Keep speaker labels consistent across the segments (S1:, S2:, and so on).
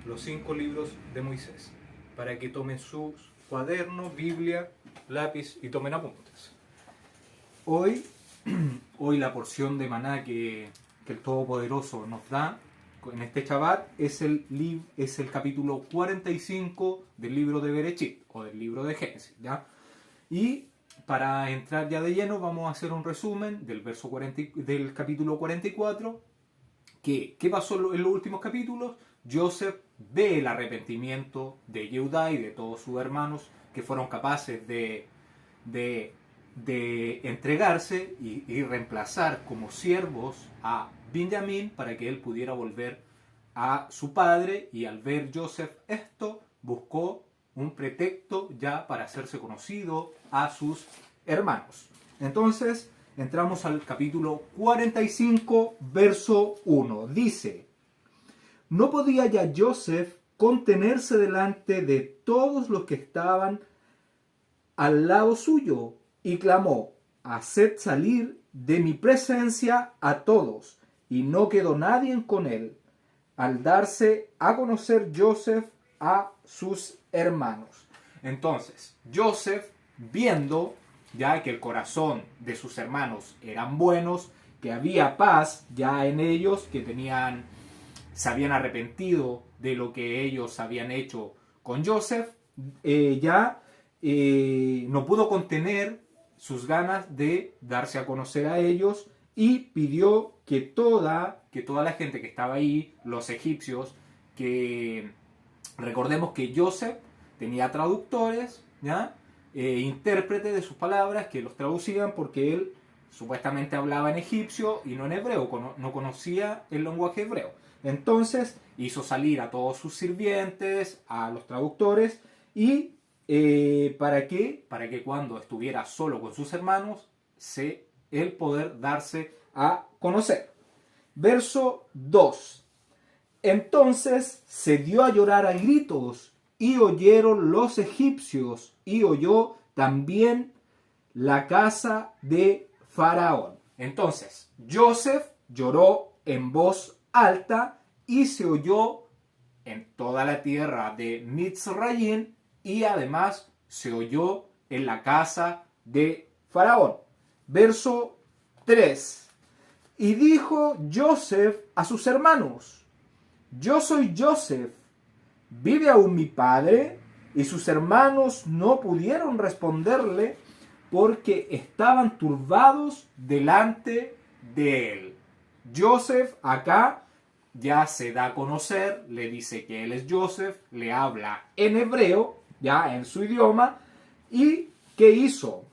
S1: los 5 libros de Moisés, para que tomen sus cuadernos, Biblia, lápiz y tomen apuntes. Hoy la porción de maná que el Todopoderoso nos da en este Shabbat es el capítulo 45 del libro de Bereshit, o del libro de Génesis, ¿ya? Y para entrar ya de lleno vamos a hacer un resumen del capítulo 44. ¿Qué pasó en los últimos capítulos? Joseph ve el arrepentimiento de Yehudá y de todos sus hermanos que fueron capaces de entregarse y reemplazar como siervos a Benjamín para que él pudiera volver a su padre, y al ver Joseph esto, buscó un pretexto ya para hacerse conocido a sus hermanos. Entonces, entramos al capítulo 45, verso 1. Dice: no podía ya Joseph contenerse delante de todos los que estaban al lado suyo, y clamó: haced salir de mi presencia a todos. Y no quedó nadie con él, al darse a conocer Joseph a sus hermanos. Entonces, Joseph, viendo ya que el corazón de sus hermanos eran buenos, que había paz ya en ellos, que se habían arrepentido de lo que ellos habían hecho con Joseph, no pudo contener sus ganas de darse a conocer a ellos, y pidió que toda la gente que estaba ahí, los egipcios, que recordemos que Joseph tenía traductores, ¿ya? Intérpretes de sus palabras que los traducían, porque él supuestamente hablaba en egipcio y no en hebreo, no conocía el lenguaje hebreo. Entonces hizo salir a todos sus sirvientes, a los traductores, y ¿para qué? Para que cuando estuviera solo con sus hermanos, él poder darse a conocer. Verso 2. Entonces se dio a llorar a gritos, y oyeron los egipcios, y oyó también la casa de Faraón. Entonces, Joseph lloró en voz alta, y se oyó en toda la tierra de Mitzrayim, y además se oyó en la casa de Faraón. Verso 3. Y dijo Joseph a sus hermanos: yo soy Joseph, ¿vive aún mi padre? Y sus hermanos no pudieron responderle, porque estaban turbados delante de él. Joseph acá ya se da a conocer, le dice que él es Joseph, le habla en hebreo, ya en su idioma. ¿Y qué hizo?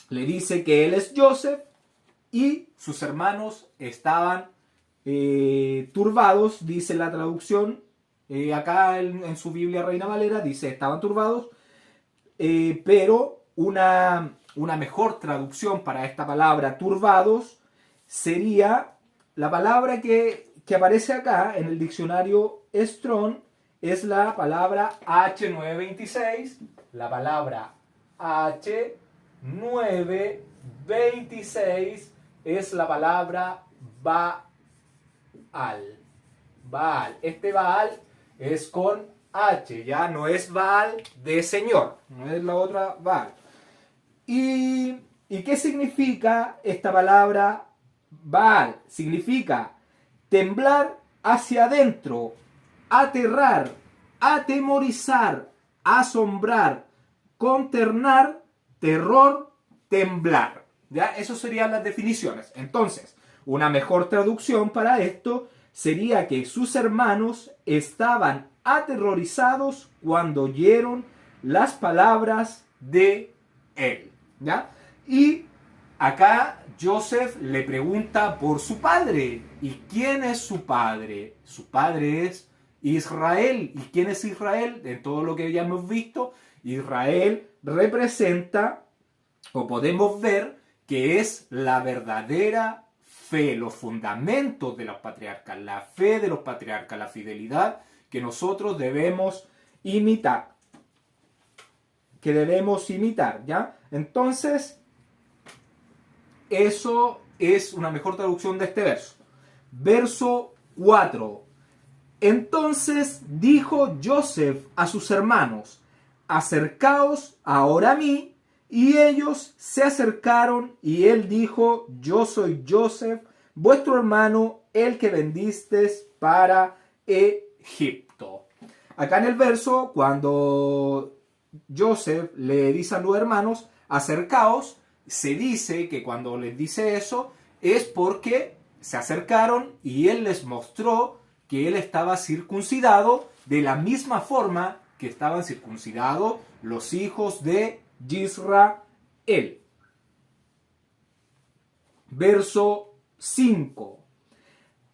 S1: Le dice que él es Joseph, y sus hermanos estaban turbados, dice la traducción. Acá en su Biblia Reina Valera dice estaban turbados, pero una mejor traducción para esta palabra turbados sería la palabra que aparece acá en el diccionario Strong, es la palabra H926, la palabra H926 es la palabra Baal. Baal. Este Baal es con H, ya no es Baal de Señor, no es la otra Baal. ¿Y qué significa esta palabra Baal? Significa temblar hacia adentro, aterrar, atemorizar, asombrar, consternar, terror, temblar. ¿Ya? Esas serían las definiciones. Entonces, una mejor traducción para esto sería que sus hermanos estaban aterrorizados cuando oyeron las palabras de él. ¿Ya? Y acá Joseph le pregunta por su padre. ¿Y quién es su padre? Su padre es Israel. ¿Y quién es Israel? En todo lo que ya hemos visto, Israel representa, o podemos ver, que es la verdadera fe, los fundamentos de los patriarcas, la fe de los patriarcas, la fidelidad que nosotros debemos imitar. ¿Ya? Entonces, eso es una mejor traducción de este verso. Verso 4. Entonces dijo Joseph a sus hermanos: acercaos ahora a mí. Y ellos se acercaron, y él dijo: yo soy Joseph, vuestro hermano, el que vendisteis para Egipto. Acá en el verso, cuando Joseph le dice a los hermanos: acercaos, se dice que cuando les dice eso es porque se acercaron y él les mostró que él estaba circuncidado de la misma forma que estaban circuncidados los hijos de Israel. Verso 5.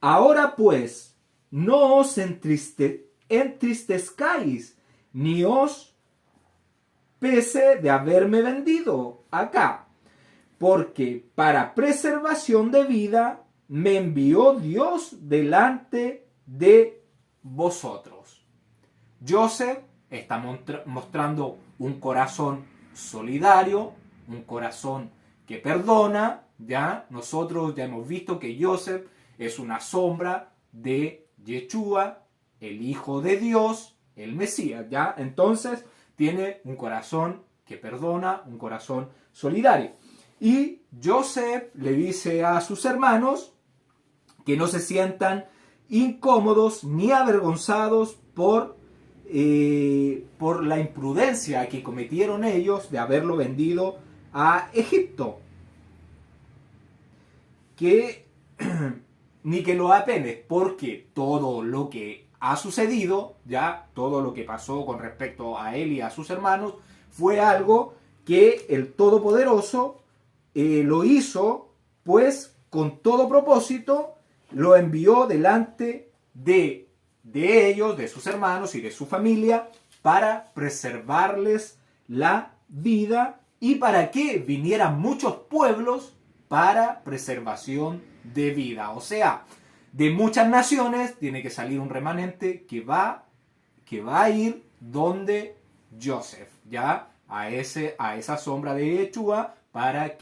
S1: Ahora pues, no os entristezcáis, ni os pese de haberme vendido acá, porque para preservación de vida me envió Dios delante de vosotros. Joseph está mostrando un corazón solidario, un corazón que perdona. Ya nosotros ya hemos visto que Joseph es una sombra de Yeshua, el Hijo de Dios, el Mesías. Ya entonces tiene un corazón que perdona, un corazón solidario. Y Joseph le dice a sus hermanos que no se sientan incómodos ni avergonzados por la imprudencia que cometieron ellos de haberlo vendido a Egipto. Ni que lo apenes, porque todo lo que ha sucedido, ya todo lo que pasó con respecto a él y a sus hermanos, fue algo que el Todopoderoso lo hizo, pues con todo propósito, lo envió delante de ellos, de sus hermanos y de su familia, para preservarles la vida y para que vinieran muchos pueblos para preservación de vida. O sea, de muchas naciones tiene que salir un remanente que va a ir donde Joseph, ya a esa sombra de Yeshua, para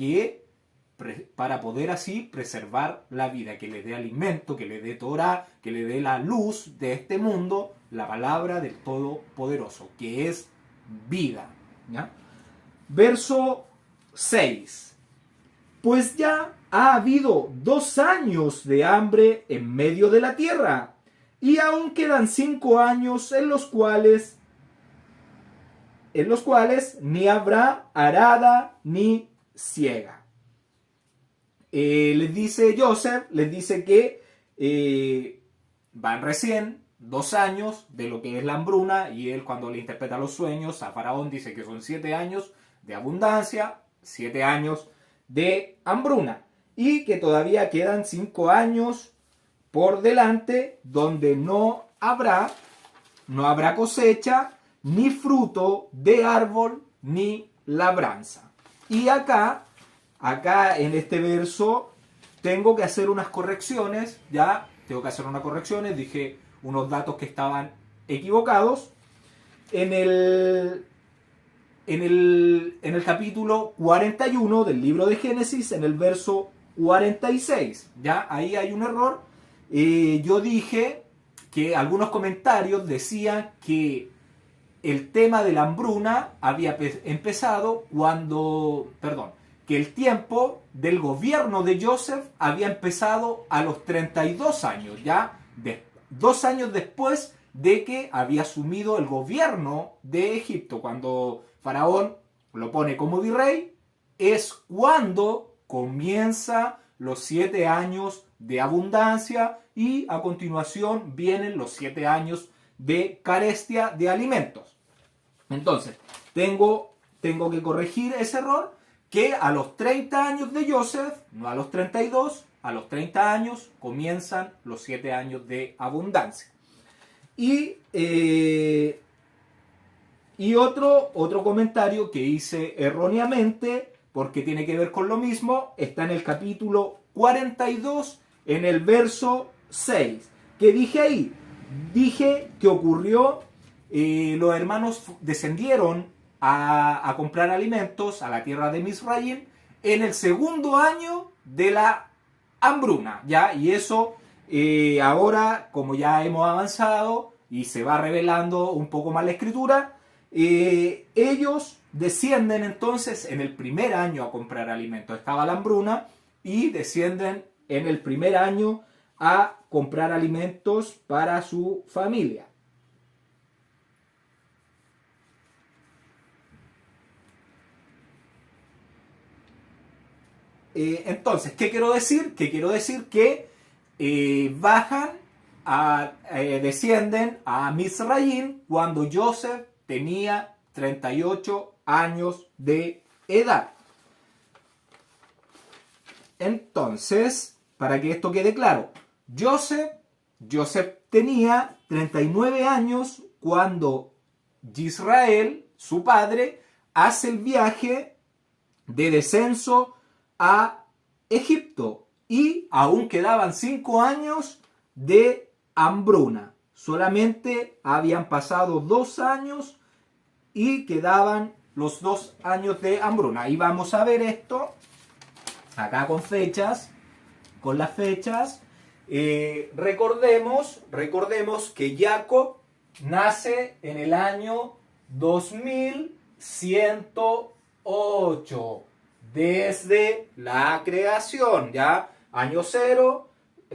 S1: poder así preservar la vida, que le dé alimento, que le dé Torah, que le dé la luz de este mundo, la palabra del Todopoderoso, que es vida. ¿Ya? Verso 6. Pues ya ha habido 2 años de hambre en medio de la tierra, y aún quedan 5 años en los cuales ni habrá arada ni siega. Les dice Joseph, les dice que van recién 2 años de lo que es la hambruna, y él, cuando le interpreta los sueños a Faraón, dice que son 7 años de abundancia, 7 años de hambruna, y que todavía quedan 5 años por delante donde no habrá cosecha, ni fruto de árbol, ni labranza. Y acá en este verso tengo que hacer unas correcciones, dije unos datos que estaban equivocados. En el capítulo 41 del libro de Génesis, en el verso 46, ya ahí hay un error. Yo dije que algunos comentarios decían que el tema de la hambruna había empezado que el tiempo del gobierno de Joseph había empezado a los 32 años, ya 2 años después de que había asumido el gobierno de Egipto. Cuando Faraón lo pone como virrey, es cuando comienza los 7 años de abundancia, y a continuación vienen los 7 años de carestia de alimentos. Entonces, tengo que corregir ese error, que a los 30 años de Joseph, no a los 32, a los 30 años comienzan los 7 años de abundancia. Y otro comentario que hice erróneamente, porque tiene que ver con lo mismo, está en el capítulo 42, en el verso 6. ¿Qué dije ahí? Dije que ocurrió, los hermanos descendieron a comprar alimentos a la tierra de Misraim en el segundo año de la hambruna, ¿ya? Y eso Ahora, como ya hemos avanzado y se va revelando un poco más la escritura, ellos descienden entonces en el primer año a comprar alimentos. Estaba la hambruna y descienden en el primer año a comprar alimentos para su familia. Entonces, ¿qué quiero decir? ¿Qué quiero decir? Que descienden a Mizraim cuando Joseph tenía 38 años de edad. Entonces, para que esto quede claro, Joseph tenía 39 años cuando Israel, su padre, hace el viaje de descenso a Egipto y aún quedaban 5 años de hambruna. Solamente habían pasado 2 años y quedaban los 2 años de hambruna. Y vamos a ver esto acá con fechas, con las fechas. Recordemos que Jacob nace en el año 2108 desde la creación, ya año 0,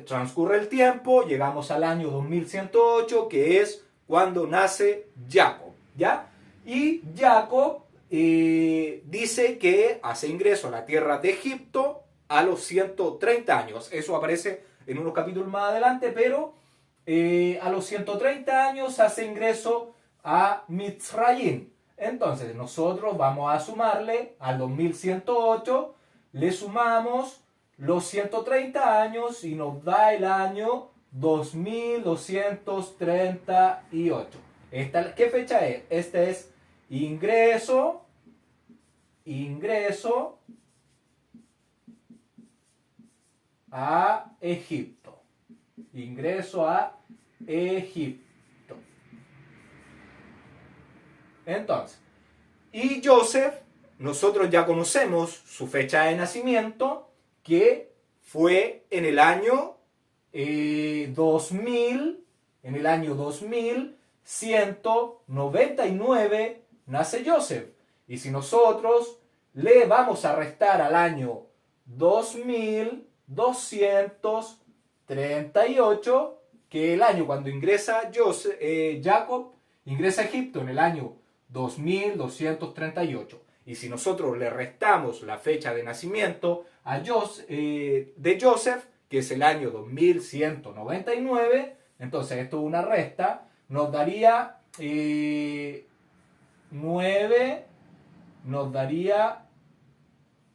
S1: transcurre el tiempo, llegamos al año 2108, que es cuando nace Jacob, ¿ya? Y Jacob dice que hace ingreso a la tierra de Egipto a los 130 años. Eso aparece en unos capítulos más adelante, pero a los 130 años hace ingreso a Mizraim. Entonces nosotros vamos a sumarle al 2108, le sumamos los 130 años y nos da el año 2238. ¿Qué fecha es? Este es ingreso a Egipto. Ingreso a Egipto. Entonces, y Joseph, nosotros ya conocemos su fecha de nacimiento, que fue en el año 2000, en el año 2199 nace Joseph. Y si nosotros le vamos a restar al año 2238, que el año cuando ingresa Jacob, ingresa a Egipto en el año 2238. Y si nosotros le restamos la fecha de nacimiento de Joseph, que es el año 2199, entonces esto es una resta, nos daría 9, nos daría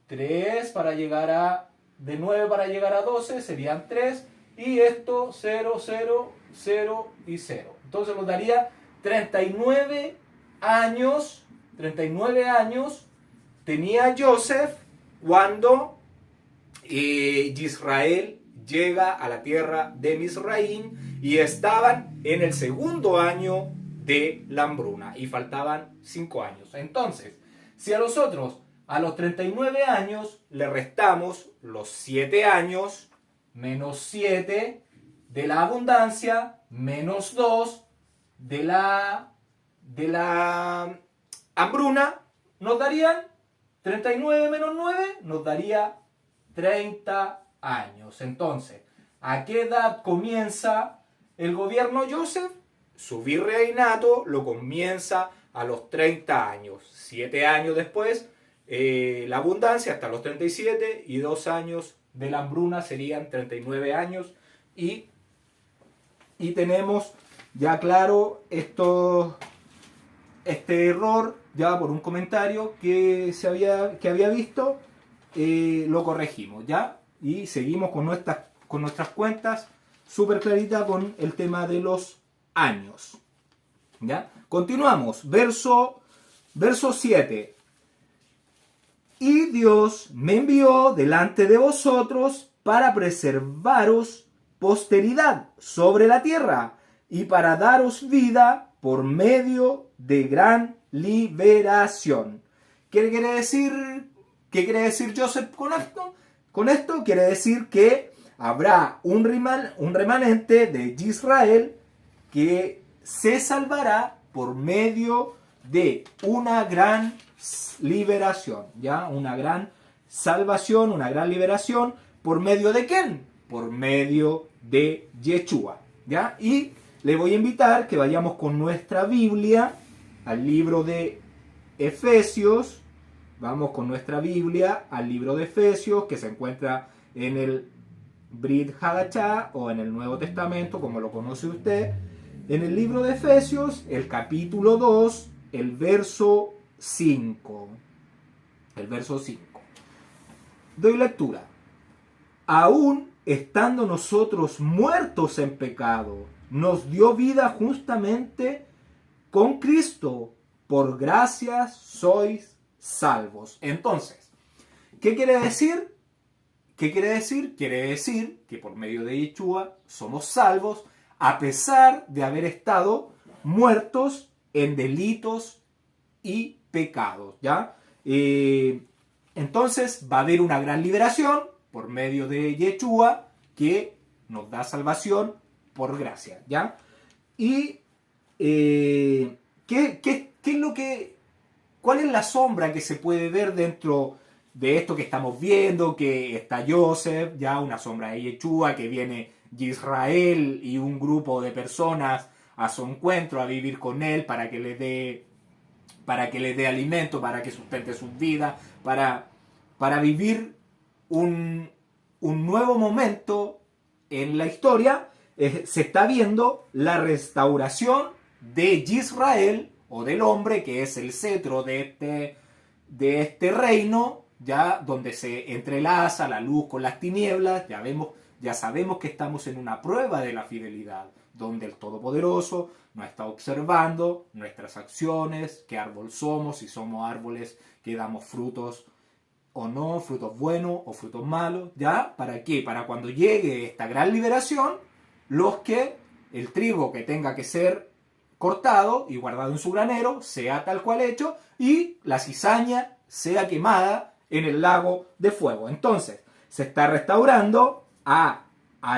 S1: 3 para llegar a, de 9 para llegar a 12 serían 3, y esto 0, 0, 0 y 0. Entonces nos daría 39 años tenía Joseph cuando Israel llega a la tierra de Mizraim y estaban en el segundo año de la hambruna y faltaban 5 años. Entonces, si a nosotros a los 39 años le restamos los 7 años menos 7 de la abundancia menos 2 de la hambruna, nos darían 39 menos 9, nos daría 30 años. Entonces, ¿a qué edad comienza el gobierno Joseph? Su virreinato lo comienza a los 30 años. 7 años después, la abundancia hasta los 37 y 2 años de la hambruna serían 39 años. Y tenemos ya claro este error, ya por un comentario que había visto, lo corregimos, ¿ya? Y seguimos con nuestras cuentas súper clarita con el tema de los años, ¿ya? Continuamos, verso 7. Y Dios me envió delante de vosotros para preservaros posteridad sobre la tierra y para daros vida por medio de gran liberación. ¿Qué quiere decir Joseph con esto? Con esto quiere decir que habrá un remanente de Israel que se salvará por medio de una gran liberación, ¿ya? Una gran salvación, una gran liberación, ¿por medio de quién? Por medio de Yeshua, ¿ya? Y le voy a invitar que vayamos con nuestra Biblia al libro de Efesios. Vamos con nuestra Biblia al libro de Efesios, que se encuentra en el Brit Hadachá o en el Nuevo Testamento, como lo conoce usted. En el libro de Efesios, el capítulo 2, el verso 5. El verso 5. Doy lectura. Aún estando nosotros muertos en pecado, nos dio vida justamente con Cristo. Por gracia sois salvos. Entonces, ¿qué quiere decir? ¿Qué quiere decir? Quiere decir que por medio de Yeshua somos salvos a pesar de haber estado muertos en delitos y pecados, ¿ya? Entonces va a haber una gran liberación por medio de Yeshua que nos da salvación por gracia, ¿ya? Y ¿qué es lo que... ¿Cuál es la sombra que se puede ver dentro de esto que estamos viendo? Que está Joseph, ya una sombra de Yeshua, que viene Israel y un grupo de personas a su encuentro, a vivir con él para que le dé alimento, para que sustente sus vidas, para vivir un nuevo momento en la historia. Se está viendo la restauración de Israel o del hombre, que es el cetro de este reino, ya donde se entrelaza la luz con las tinieblas. Ya sabemos que estamos en una prueba de la fidelidad, donde el Todopoderoso nos está observando nuestras acciones, qué árbol somos, si somos árboles que damos frutos o no, frutos buenos o frutos malos, ¿ya? ¿Para qué? Para cuando llegue esta gran liberación, el trigo que tenga que ser cortado y guardado en su granero sea tal cual hecho, y la cizaña sea quemada en el lago de fuego. Entonces, se está restaurando a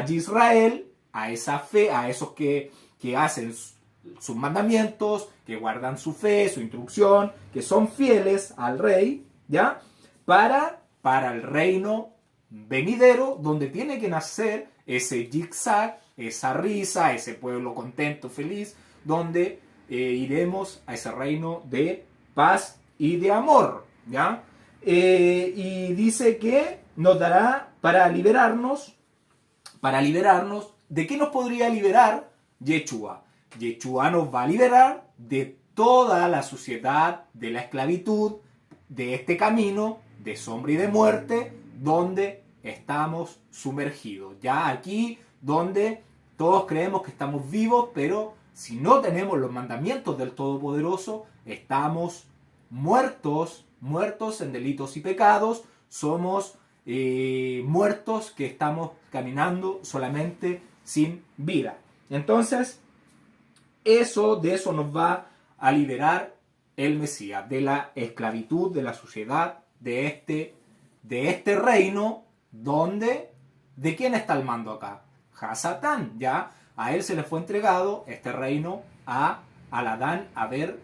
S1: Israel, a esa fe, a esos que hacen sus mandamientos, que guardan su fe, su instrucción, que son fieles al rey, ¿ya? Para el reino venidero, donde tiene que nacer ese zigzag, esa risa, ese pueblo contento, feliz, donde iremos a ese reino de paz y de amor, ¿ya? Y dice que nos dará para liberarnos. ¿De qué nos podría liberar Yeshua? Yeshua nos va a liberar de toda la suciedad, de la esclavitud, de este camino de sombra y de muerte donde estamos sumergidos. Ya aquí donde todos creemos que estamos vivos, pero si no tenemos los mandamientos del Todopoderoso, estamos muertos en delitos y pecados. Somos muertos que estamos caminando solamente sin vida. Entonces, de eso nos va a liberar el Mesías, de la esclavitud, de la suciedad, de este reino donde... ¿De quién está el mando acá? Hasatán, ya. A él se le fue entregado este reino al Adán haber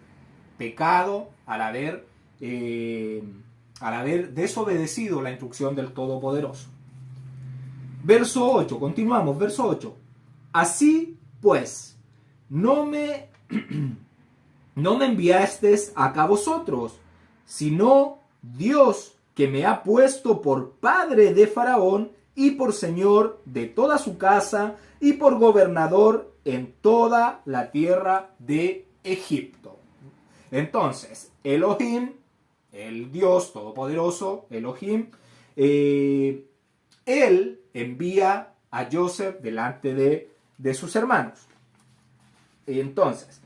S1: pecado, al haber desobedecido la instrucción del Todopoderoso. Verso 8, continuamos, verso 8. Así pues, no me enviasteis acá vosotros, sino Dios, que me ha puesto por padre de Faraón y por señor de toda su casa y por gobernador en toda la tierra de Egipto. Entonces, Elohim, el Dios todopoderoso, Elohim, él envía a Joseph delante de sus hermanos. Entonces,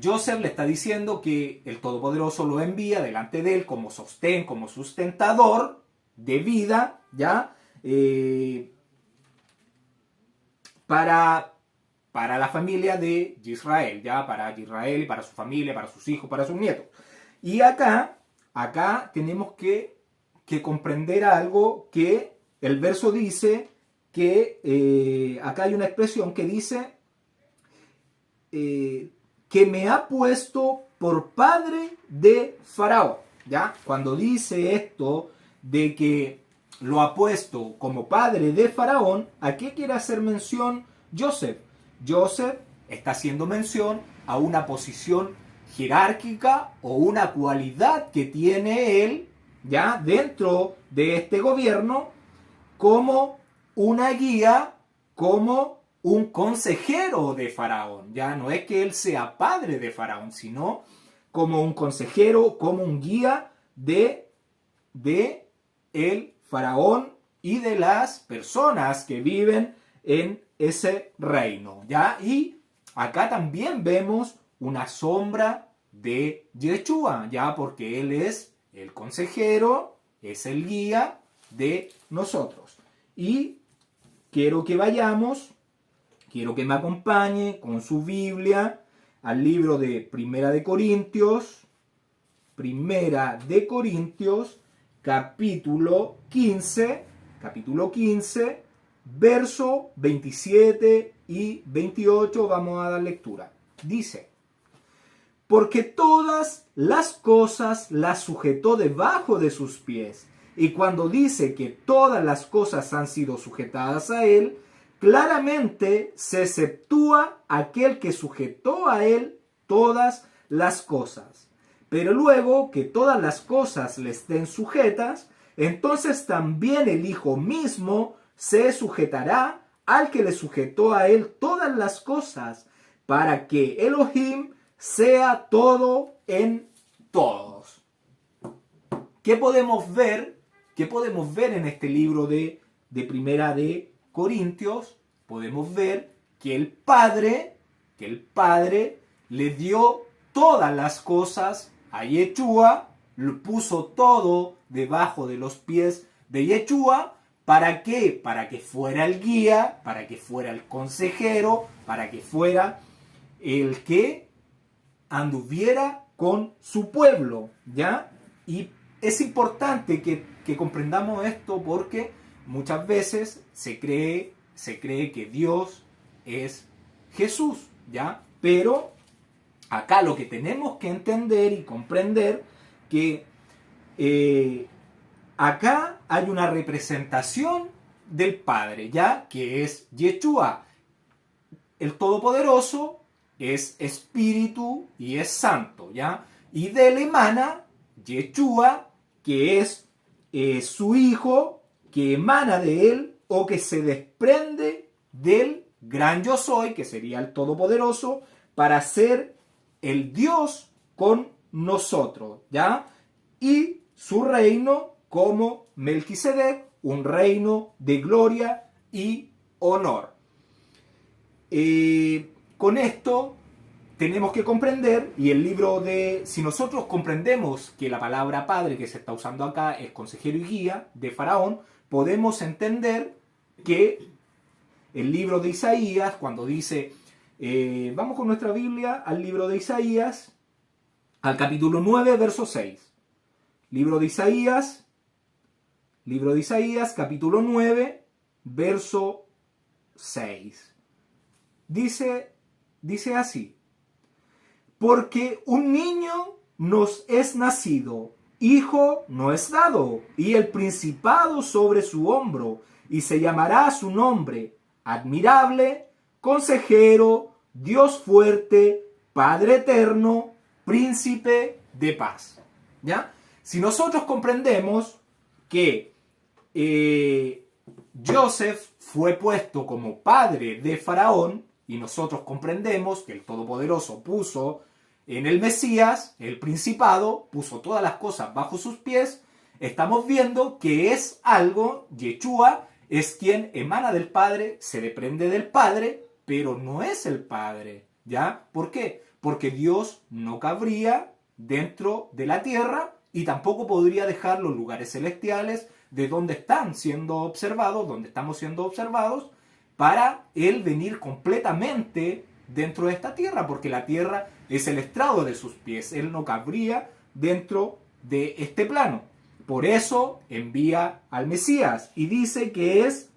S1: Joseph le está diciendo que el Todopoderoso lo envía delante de él como sostén, como sustentador de vida, ¿ya? Para la familia de Israel, ¿ya? Para Israel y para su familia, para sus hijos, para sus nietos. Y acá tenemos que comprender algo que el verso dice que, acá hay una expresión que dice, que me ha puesto por padre de Faraón, ¿ya? Cuando dice esto de que lo ha puesto como padre de Faraón, ¿a qué quiere hacer mención Joseph? Joseph está haciendo mención a una posición jerárquica o una cualidad que tiene él, ¿ya? Dentro de este gobierno, como una guía, como un consejero de Faraón. Ya no es que él sea padre de Faraón, sino como un consejero, como un guía de el Faraón y de las personas que viven en ese reino. ¿Ya? Y acá también vemos una sombra de Yeshua, ya, porque él es el consejero, es el guía de nosotros. Y quiero que vayamos, quiero que me acompañe con su Biblia al libro de Primera de Corintios, capítulo 15, verso 27 y 28, vamos a dar lectura. Dice: porque todas las cosas las sujetó debajo de sus pies. Y cuando dice que todas las cosas han sido sujetadas a él, claramente se exceptúa aquel que sujetó a él todas las cosas. Pero luego que todas las cosas le estén sujetas, entonces también el Hijo mismo se sujetará al que le sujetó a él todas las cosas, para que Elohim sea todo en todos. ¿Qué podemos ver? ¿Qué podemos ver en este libro de Primera de Corintios? Podemos ver que el Padre le dio todas las cosas a Yeshua, lo puso todo debajo de los pies de Yeshua. ¿Para qué? Para que fuera el guía, para que fuera el consejero, para que fuera el que anduviera con su pueblo, ¿ya? Y es importante que comprendamos esto porque muchas veces se cree que Dios es Jesús, ¿ya? Pero acá lo que tenemos que entender y comprender que acá hay una representación del Padre, ¿ya? Que es Yeshua. El Todopoderoso es Espíritu y es Santo, ¿ya? Y de él emana Yeshua, que es su Hijo, que emana de él o que se desprende del gran Yo Soy, que sería el Todopoderoso, para ser el Dios con nosotros, ¿ya? Y su reino como Melquisedec, un reino de gloria y honor. Con esto tenemos que comprender, y el libro de, si nosotros comprendemos que la palabra padre que se está usando acá es consejero y guía de Faraón, podemos entender que el libro de Isaías, cuando dice, vamos con nuestra Biblia al libro de Isaías, al capítulo 9, verso 6. Libro de Isaías, capítulo 9, verso 6. Dice así: porque un niño nos es nacido, hijo nos es dado, y el principado sobre su hombro, y se llamará su nombre, admirable, consejero, Dios fuerte, Padre eterno, príncipe de paz. ¿Ya? Si nosotros comprendemos que Joseph fue puesto como padre de Faraón, y nosotros comprendemos que el Todopoderoso puso en el Mesías, el principado, puso todas las cosas bajo sus pies, estamos viendo que es algo, Yeshua es quien emana del Padre, se desprende del Padre, pero no es el Padre, ¿ya? ¿Por qué? Porque Dios no cabría dentro de la tierra y tampoco podría dejar los lugares celestiales de donde están siendo observados, donde estamos siendo observados, para Él venir completamente dentro de esta tierra, porque la tierra es el estrado de sus pies. Él no cabría dentro de este plano. por eso envía al Mesías y dice que es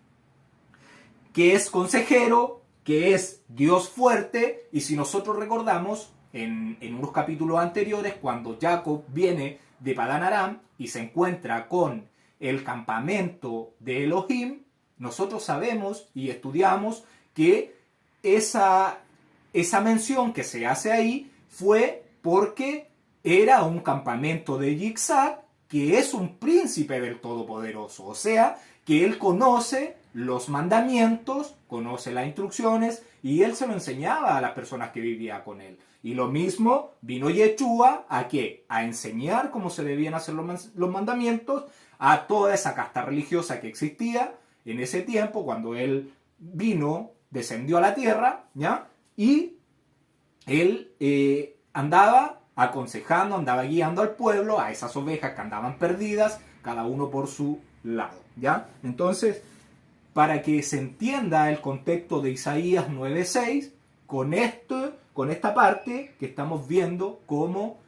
S1: consejero, que es Dios fuerte. Y si nosotros recordamos en unos capítulos anteriores, cuando Jacob viene de Padán Aram y se encuentra con el campamento de Elohim, nosotros sabemos y estudiamos que esa mención que se hace ahí fue porque era un campamento de Yitzhak, que es un príncipe del Todopoderoso, o sea, que él conoce los mandamientos, conoce las instrucciones, y él se lo enseñaba a las personas que vivían con él. Y lo mismo vino Yeshua ¿a qué? A enseñar cómo se debían hacer los mandamientos a toda esa casta religiosa que existía en ese tiempo, cuando él vino, descendió a la tierra, ¿ya? Y él andaba aconsejando, andaba guiando al pueblo, a esas ovejas que andaban perdidas, cada uno por su lado, ¿ya? Entonces, para que se entienda el contexto de Isaías 9:6, con esta parte que estamos viendo como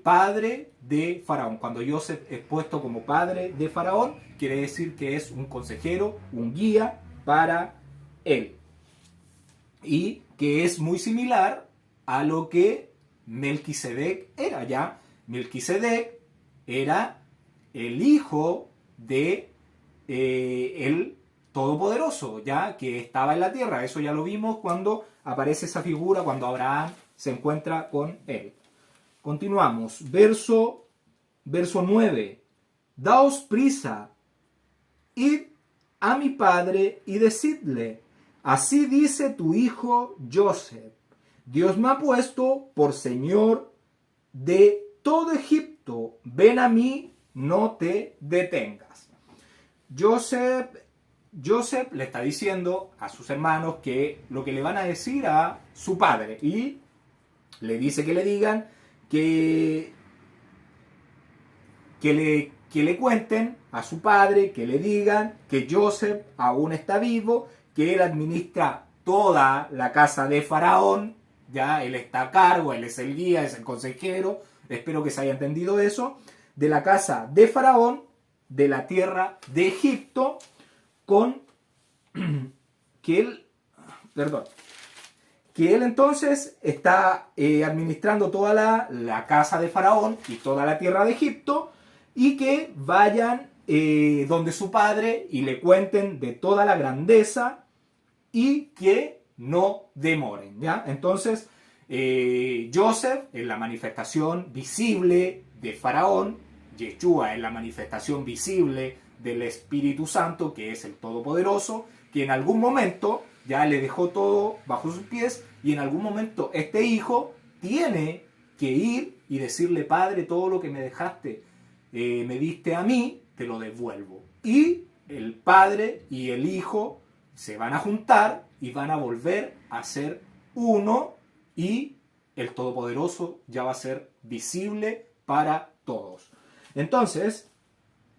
S1: padre de Faraón. Cuando Joseph es puesto como padre de Faraón, quiere decir que es un consejero, un guía para él. Y que es muy similar a lo que Melquisedec era, ¿ya? Melquisedec era el hijo de el Todopoderoso, ¿ya? Que estaba en la tierra. Eso ya lo vimos cuando aparece esa figura, cuando Abraham se encuentra con él. Continuamos. Verso 9. Daos prisa, id a mi padre y decidle, así dice tu hijo Joseph, Dios me ha puesto por señor de todo Egipto, ven a mí, no te detengas. Joseph le está diciendo a sus hermanos que lo que le van a decir a su padre, y le dice que le digan que le cuenten a su padre, que le digan que Joseph aún está vivo, que él administra toda la casa de Faraón, ya él está a cargo, él es el guía, es el consejero, espero que se haya entendido eso, de la casa de Faraón, de la tierra de Egipto, con que él entonces está administrando toda la casa de Faraón y toda la tierra de Egipto, y que vayan donde su padre y le cuenten de toda la grandeza y que no demoren, ¿ya? Entonces, Joseph es la manifestación visible de Faraón, Yeshua es la manifestación visible del Espíritu Santo, que es el Todopoderoso, que en algún momento ya le dejó todo bajo sus pies, y en algún momento este hijo tiene que ir y decirle: Padre, todo lo que me dejaste, me diste a mí, te lo devuelvo. Y el padre y el hijo se van a juntar y van a volver a ser uno, y el Todopoderoso ya va a ser visible para todos. Entonces,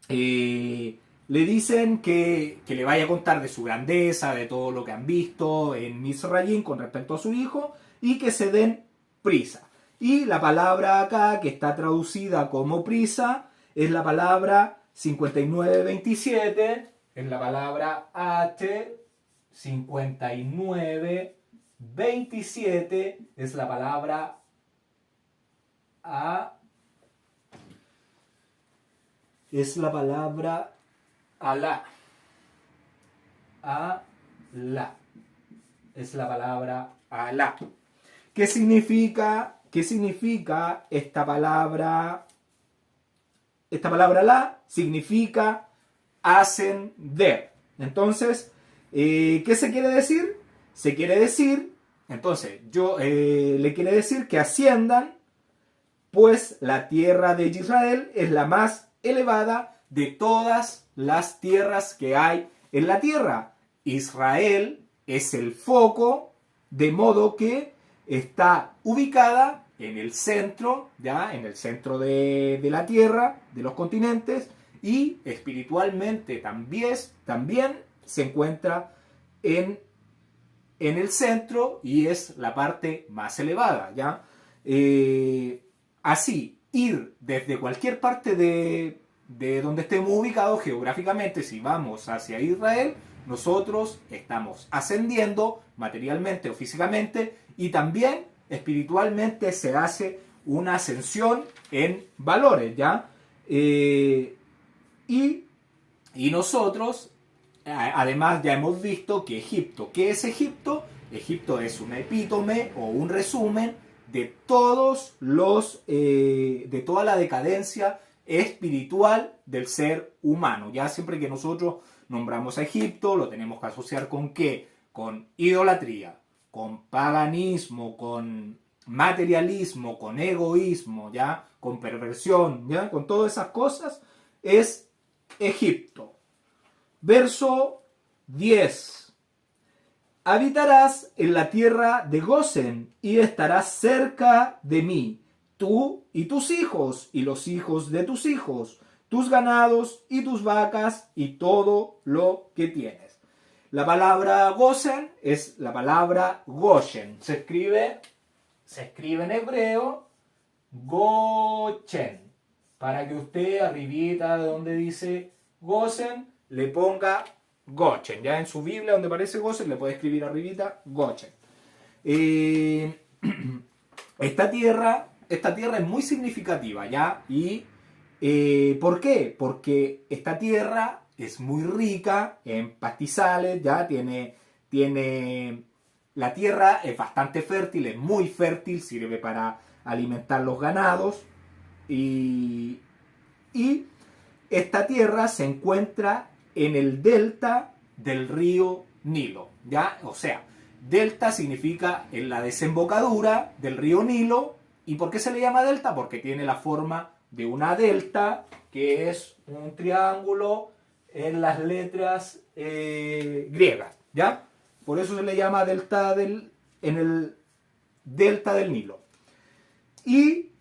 S1: le dicen que le vaya a contar de su grandeza, de todo lo que han visto en Misraim con respecto a su hijo, y que se den prisa. Y la palabra acá, que está traducida como prisa, es la palabra 59:27, es la palabra H, 59:27, es la palabra A, es la palabra Alá. Alá. Es la palabra Alá. ¿Qué significa esta palabra? Esta palabra Alá significa ascender. Entonces, ¿qué se quiere decir? Se quiere decir, entonces, le quiere decir que asciendan, pues la tierra de Israel es la más elevada de todas las tierras que hay en la tierra. Israel es el foco, de modo que está ubicada en el centro, ya en el centro de la tierra, de los continentes, y espiritualmente también se encuentra en el centro, y es la parte más elevada, ¿ya? Así, ir desde cualquier parte de donde estemos ubicados geográficamente, si vamos hacia Israel, nosotros estamos ascendiendo materialmente o físicamente, y también espiritualmente se hace una ascensión en valores, ¿ya? Y nosotros, además, ya hemos visto que Egipto, ¿qué es Egipto? Egipto es un epítome o un resumen de de toda la decadencia espiritual del ser humano. Ya siempre que nosotros nombramos a Egipto, lo tenemos que asociar con ¿qué? Con idolatría, con paganismo, con materialismo, con egoísmo, ¿ya? Con perversión, ¿ya? Con todas esas cosas es Egipto. Verso 10. Habitarás en la tierra de Gosen y estarás cerca de mí, tú y tus hijos y los hijos de tus hijos, tus ganados y tus vacas y todo lo que tienes. La palabra Gosen es la palabra Goshen. Se escribe en hebreo Gochen. Para que usted arribita de donde dice Gosen le ponga Gochen. Ya en su Biblia donde aparece Gosen le puede escribir arribita Gochen. Esta tierra es muy significativa, ¿ya? ¿Y por qué? Porque esta tierra es muy rica en pastizales, ¿ya? La tierra es bastante fértil, es muy fértil, sirve para alimentar los ganados. Y esta tierra se encuentra en el delta del río Nilo, ¿ya? O sea, delta significa en la desembocadura del río Nilo. ¿Y por qué se le llama delta? Porque tiene la forma de una delta, que es un triángulo en las letras griegas, ¿ya? Por eso se le llama en el delta del Nilo. Y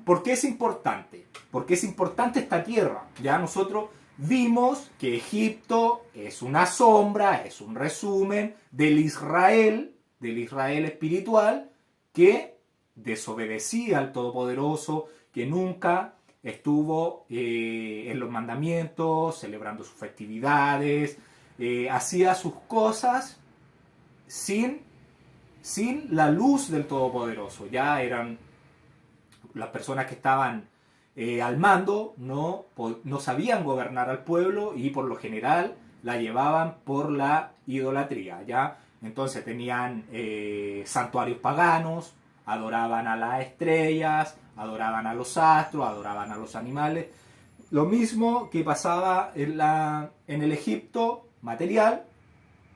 S1: ¿por qué es importante? Porque es importante esta tierra. Ya nosotros vimos que Egipto es una sombra, es un resumen del Israel espiritual que desobedecía al Todopoderoso, que nunca estuvo en los mandamientos, celebrando sus festividades, hacía sus cosas sin la luz del Todopoderoso. Ya eran las personas que estaban al mando, no sabían gobernar al pueblo y por lo general la llevaban por la idolatría, ¿ya? Entonces tenían santuarios paganos, adoraban a las estrellas, adoraban a los astros, adoraban a los animales. Lo mismo que pasaba en el Egipto material.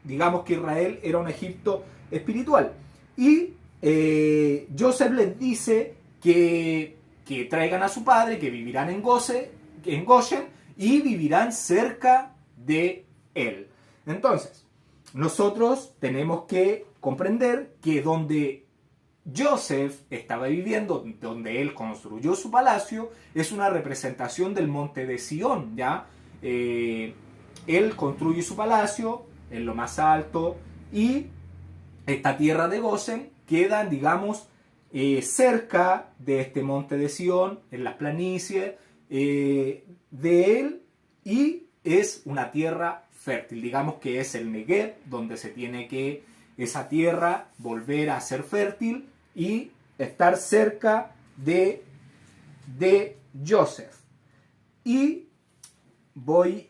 S1: Digamos que Israel era un Egipto espiritual. Y Joseph les dice que traigan a su padre, que vivirán en Goshen y vivirán cerca de él. Entonces, nosotros tenemos que comprender que donde Joseph estaba viviendo, donde él construyó su palacio, es una representación del monte de Sión, ¿ya? Él construye su palacio en lo más alto y esta tierra de Gosen queda, digamos, cerca de este monte de Sión, en las planicies de él, y es una tierra fértil. Digamos que es el Negev, donde se tiene que esa tierra volver a ser fértil y estar cerca de Joseph. Y voy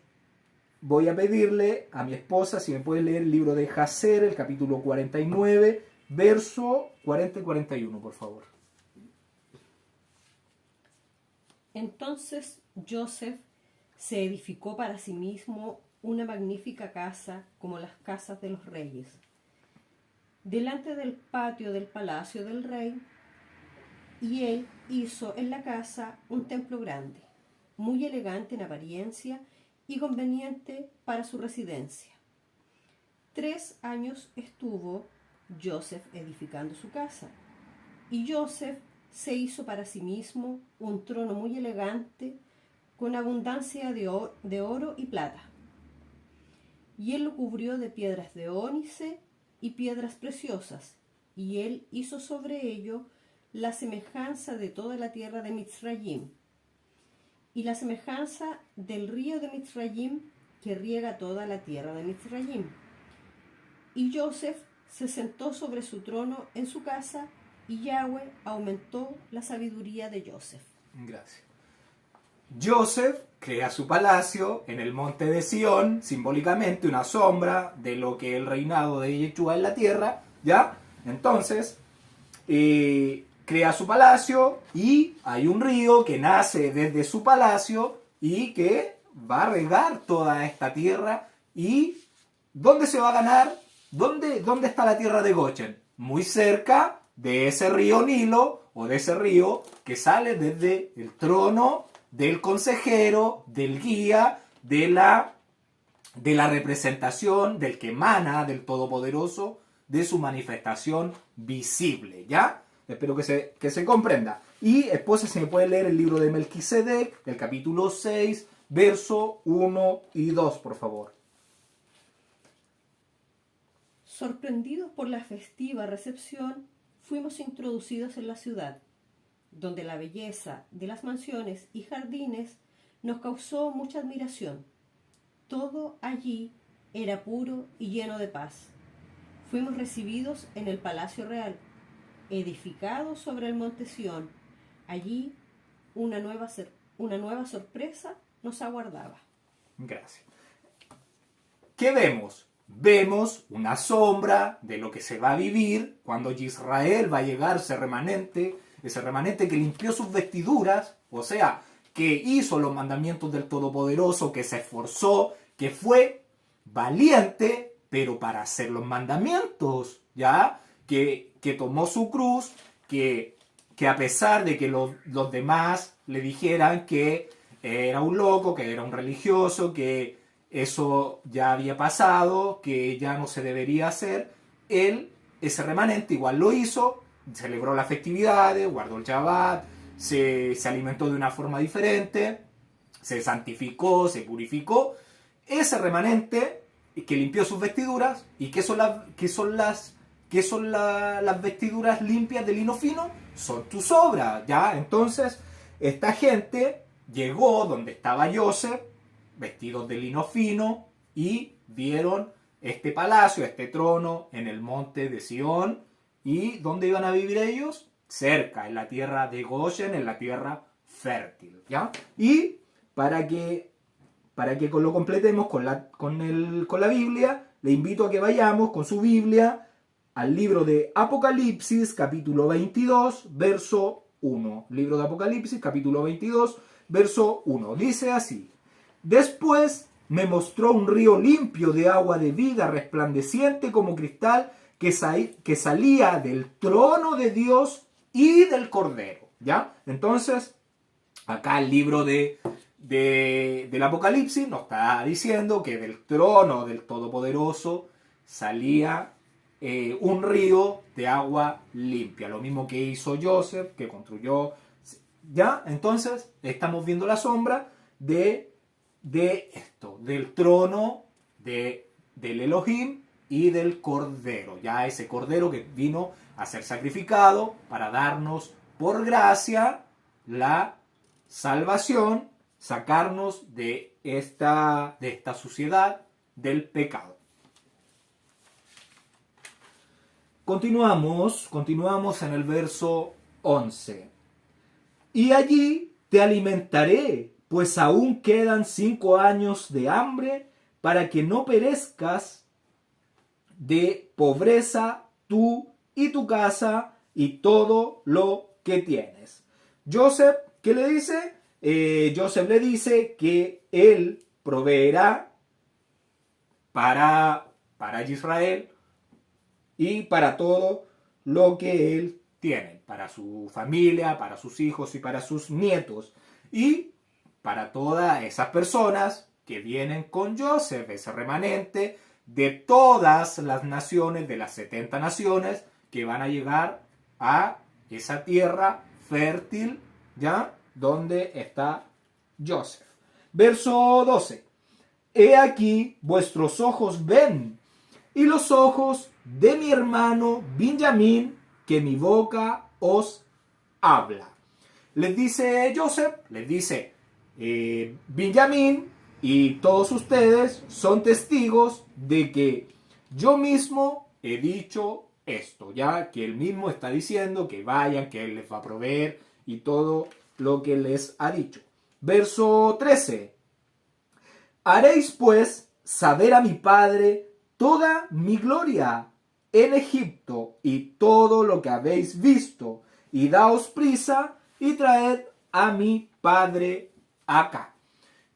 S1: a pedirle a mi esposa si me puede leer el libro de Jacer, el capítulo 49, verso 40 y 41, por favor.
S2: Entonces Joseph se edificó para sí mismo una magnífica casa como las casas de los reyes. Delante del patio del palacio del rey, y él hizo en la casa un templo grande, muy elegante en apariencia y conveniente para su residencia. 3 años estuvo Joseph edificando su casa, y Joseph se hizo para sí mismo un trono muy elegante con abundancia de oro y plata. Y él lo cubrió de piedras de ónice y piedras preciosas, y él hizo sobre ello la semejanza de toda la tierra de Mitzrayim, y la semejanza del río de Mitzrayim que riega toda la tierra de Mitzrayim. Y Joseph se sentó sobre su trono en su casa, y Yahweh aumentó la sabiduría de Joseph.
S1: Gracias. Joseph crea su palacio en el monte de Sión, simbólicamente una sombra de lo que es el reinado de Yeshua en la tierra, ¿ya? Entonces, crea su palacio y hay un río que nace desde su palacio y que va a regar toda esta tierra. ¿Y dónde se va a ganar? ¿Dónde está la tierra de Goshen? Muy cerca de ese río Nilo, o de ese río que sale desde el trono del consejero, del guía, de la representación, del que emana del Todopoderoso, de su manifestación visible, ¿ya? Espero que se comprenda. Y después se me puede leer el libro de Melquisedec, el capítulo 6, verso 1 y 2, por favor.
S2: Sorprendidos por la festiva recepción, fuimos introducidos en la ciudad, donde la belleza de las mansiones y jardines nos causó mucha admiración. Todo allí era puro y lleno de paz. Fuimos recibidos en el Palacio Real, edificado sobre el monte Sión. Allí una nueva sorpresa nos aguardaba.
S1: Gracias. ¿Qué vemos? Vemos una sombra de lo que se va a vivir cuando Israel va a llegar, ese remanente que limpió sus vestiduras, o sea, que hizo los mandamientos del Todopoderoso, que se esforzó, que fue valiente, pero para hacer los mandamientos, ¿ya? Que tomó su cruz, que a pesar de que los demás le dijeran que era un loco, que era un religioso, que eso ya había pasado, que ya no se debería hacer, él, ese remanente, igual lo hizo, celebró las festividades, guardó el Shabbat, se alimentó de una forma diferente, se santificó, se purificó. Ese remanente que limpió sus vestiduras, ¿y qué son las vestiduras limpias de lino fino? Son tus obras, ¿ya? Entonces, esta gente llegó donde estaba Joseph, vestidos de lino fino, y vieron este palacio, este trono en el monte de Sión. ¿Y dónde iban a vivir ellos? Cerca, en la tierra de Goshen, en la tierra fértil, ¿ya? Y para que lo completemos con la Biblia, le invito a que vayamos con su Biblia al libro de Apocalipsis, capítulo 22, verso 1. Libro de Apocalipsis, capítulo 22, verso 1. Dice así: Después me mostró un río limpio de agua de vida, resplandeciente como cristal, que salía del trono de Dios y del Cordero, ¿ya? Entonces, acá el libro del Apocalipsis nos está diciendo que del trono del Todopoderoso salía un río de agua limpia, lo mismo que hizo Joseph, que construyó, ¿ya? Entonces, estamos viendo la sombra de esto, del trono del Elohim y del Cordero, ya ese Cordero que vino a ser sacrificado para darnos por gracia la salvación, sacarnos de esta suciedad del pecado. Continuamos en el verso 11. Y allí te alimentaré, pues aún quedan 5 años de hambre, para que no perezcas de pobreza tú y tu casa y todo lo que tienes. Joseph, ¿qué le dice? Joseph le dice que él proveerá para Israel y para todo lo que él tiene, para su familia, para sus hijos y para sus nietos, y para todas esas personas que vienen con Joseph, ese remanente de todas las naciones, de las 70 naciones, que van a llegar a esa tierra fértil, ¿ya? Donde está Joseph. Verso 12. He aquí vuestros ojos ven, y los ojos de mi hermano Benjamín, que mi boca os habla. Les dice Joseph, les dice, Benjamín y todos ustedes son testigos de que yo mismo he dicho esto, ya que él mismo está diciendo que vayan, que él les va a proveer y todo lo que les ha dicho. Verso 13. Haréis pues saber a mi padre toda mi gloria en Egipto y todo lo que habéis visto, y daos prisa y traed a mi padre acá.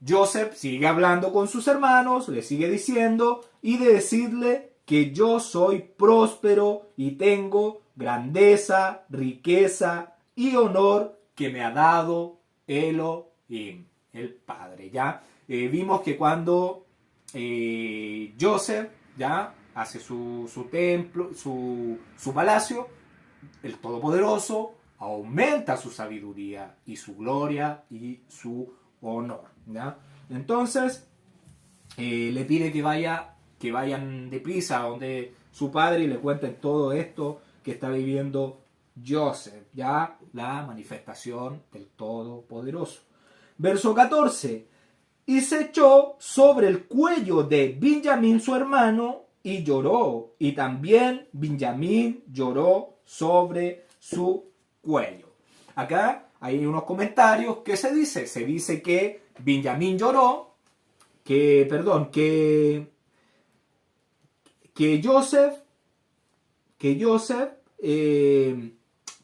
S1: Joseph sigue hablando con sus hermanos, le sigue diciendo y de decirle que yo soy próspero y tengo grandeza, riqueza y honor que me ha dado Elohim, el Padre. Ya vimos que cuando Joseph ya hace su templo, su palacio, el Todopoderoso aumenta su sabiduría y su gloria y su honor. ¿Ya? Entonces le pide que vayan deprisa a donde su padre y le cuenten todo esto que está viviendo Joseph, ya la manifestación del Todopoderoso. Verso 14. Y se echó sobre el cuello de Benjamín su hermano y lloró, y también Benjamín lloró sobre su cuello. Acá hay unos comentarios que se dice que Benjamín lloró, que Joseph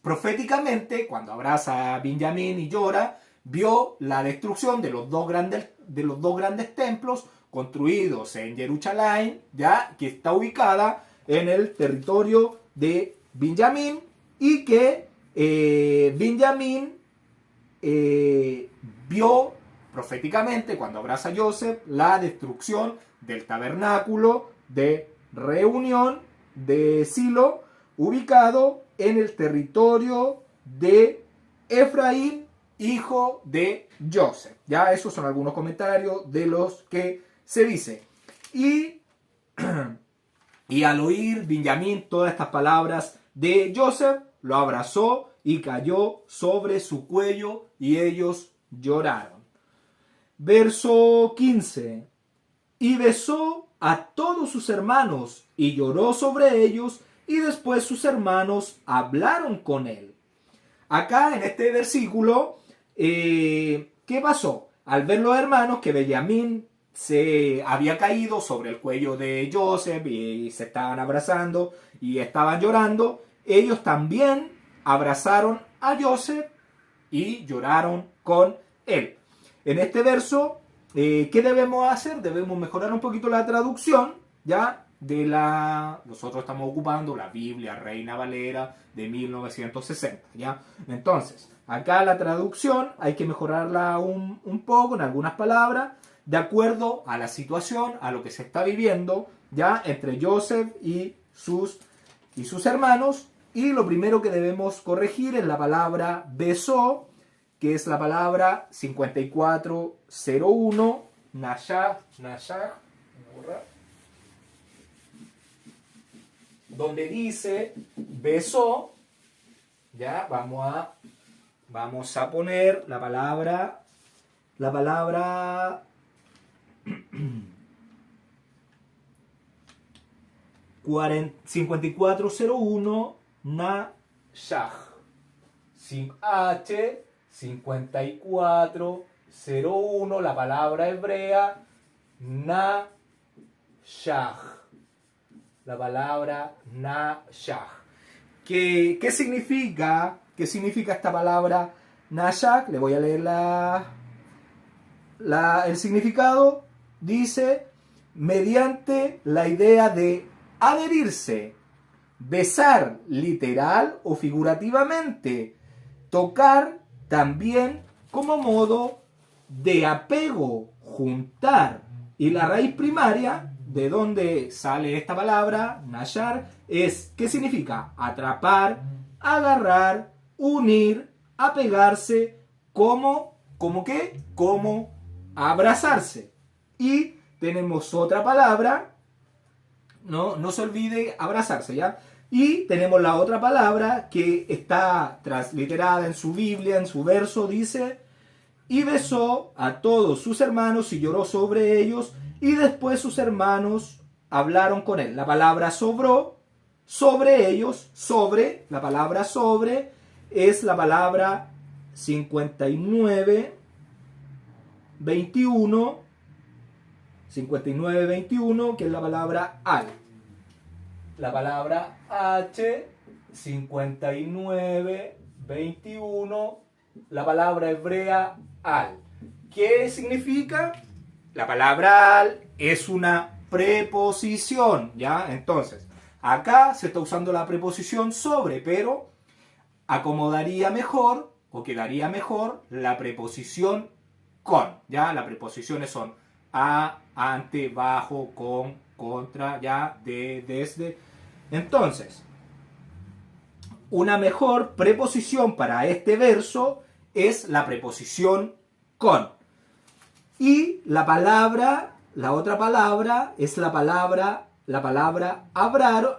S1: proféticamente, cuando abraza a Benjamín y llora, vio la destrucción de los dos grandes templos construidos en Jerusalén, ya que está ubicada en el territorio de Benjamín, y que Benjamín vio proféticamente, cuando abraza a Joseph, la destrucción del tabernáculo de reunión de Silo, ubicado en el territorio de Efraín, hijo de Joseph. Ya esos son algunos comentarios de los que se dice. Y al oír Benjamín todas estas palabras de Joseph, lo abrazó y cayó sobre su cuello y ellos lloraron. Verso 15. Y besó a todos sus hermanos y lloró sobre ellos, y después sus hermanos hablaron con él. Acá en este versículo, ¿qué pasó? Al ver los hermanos que Benjamín se había caído sobre el cuello de Joseph y se estaban abrazando y estaban llorando, ellos también abrazaron a Joseph y lloraron con él. En este verso, ¿qué debemos hacer? Debemos mejorar un poquito la traducción, ¿ya? Nosotros estamos ocupando la Biblia Reina Valera de 1960, ¿ya? Entonces, acá la traducción hay que mejorarla un poco en algunas palabras, de acuerdo a la situación, a lo que se está viviendo, ¿ya? Entre Joseph y sus hermanos. Y lo primero que debemos corregir es la palabra besó, que es la palabra 5401, Nashach, donde dice besó. Ya, vamos a poner la palabra 5401, Nashach. H 5401, la palabra hebrea Nashach. La palabra Nashach. ¿Qué significa? ¿Qué significa esta palabra Nashach? Le voy a leer el significado. Dice, mediante la idea de adherirse, besar literal o figurativamente, tocar también como modo de apego, juntar. Y la raíz primaria de donde sale esta palabra, nashar, es, ¿qué significa? Atrapar, agarrar, unir, apegarse, ¿cómo qué? Como abrazarse. Y tenemos otra palabra, no se olvide abrazarse, ¿ya? Y tenemos la otra palabra que está transliterada en su Biblia, en su verso, dice: y besó a todos sus hermanos y lloró sobre ellos, y después sus hermanos hablaron con él. La palabra sobró, sobre ellos, sobre, la palabra sobre, es la palabra 59:21, 59:21, que es la palabra al. La palabra H, 59:21, la palabra hebrea al. ¿Qué significa? La palabra al es una preposición, ¿ya? Entonces, acá se está usando la preposición sobre, pero acomodaría mejor o quedaría mejor la preposición con, ¿ya? Las preposiciones son a, ante, bajo, con, contra, ya, de, desde. Entonces, una mejor preposición para este verso es la preposición con. Y la palabra, la otra palabra, es la palabra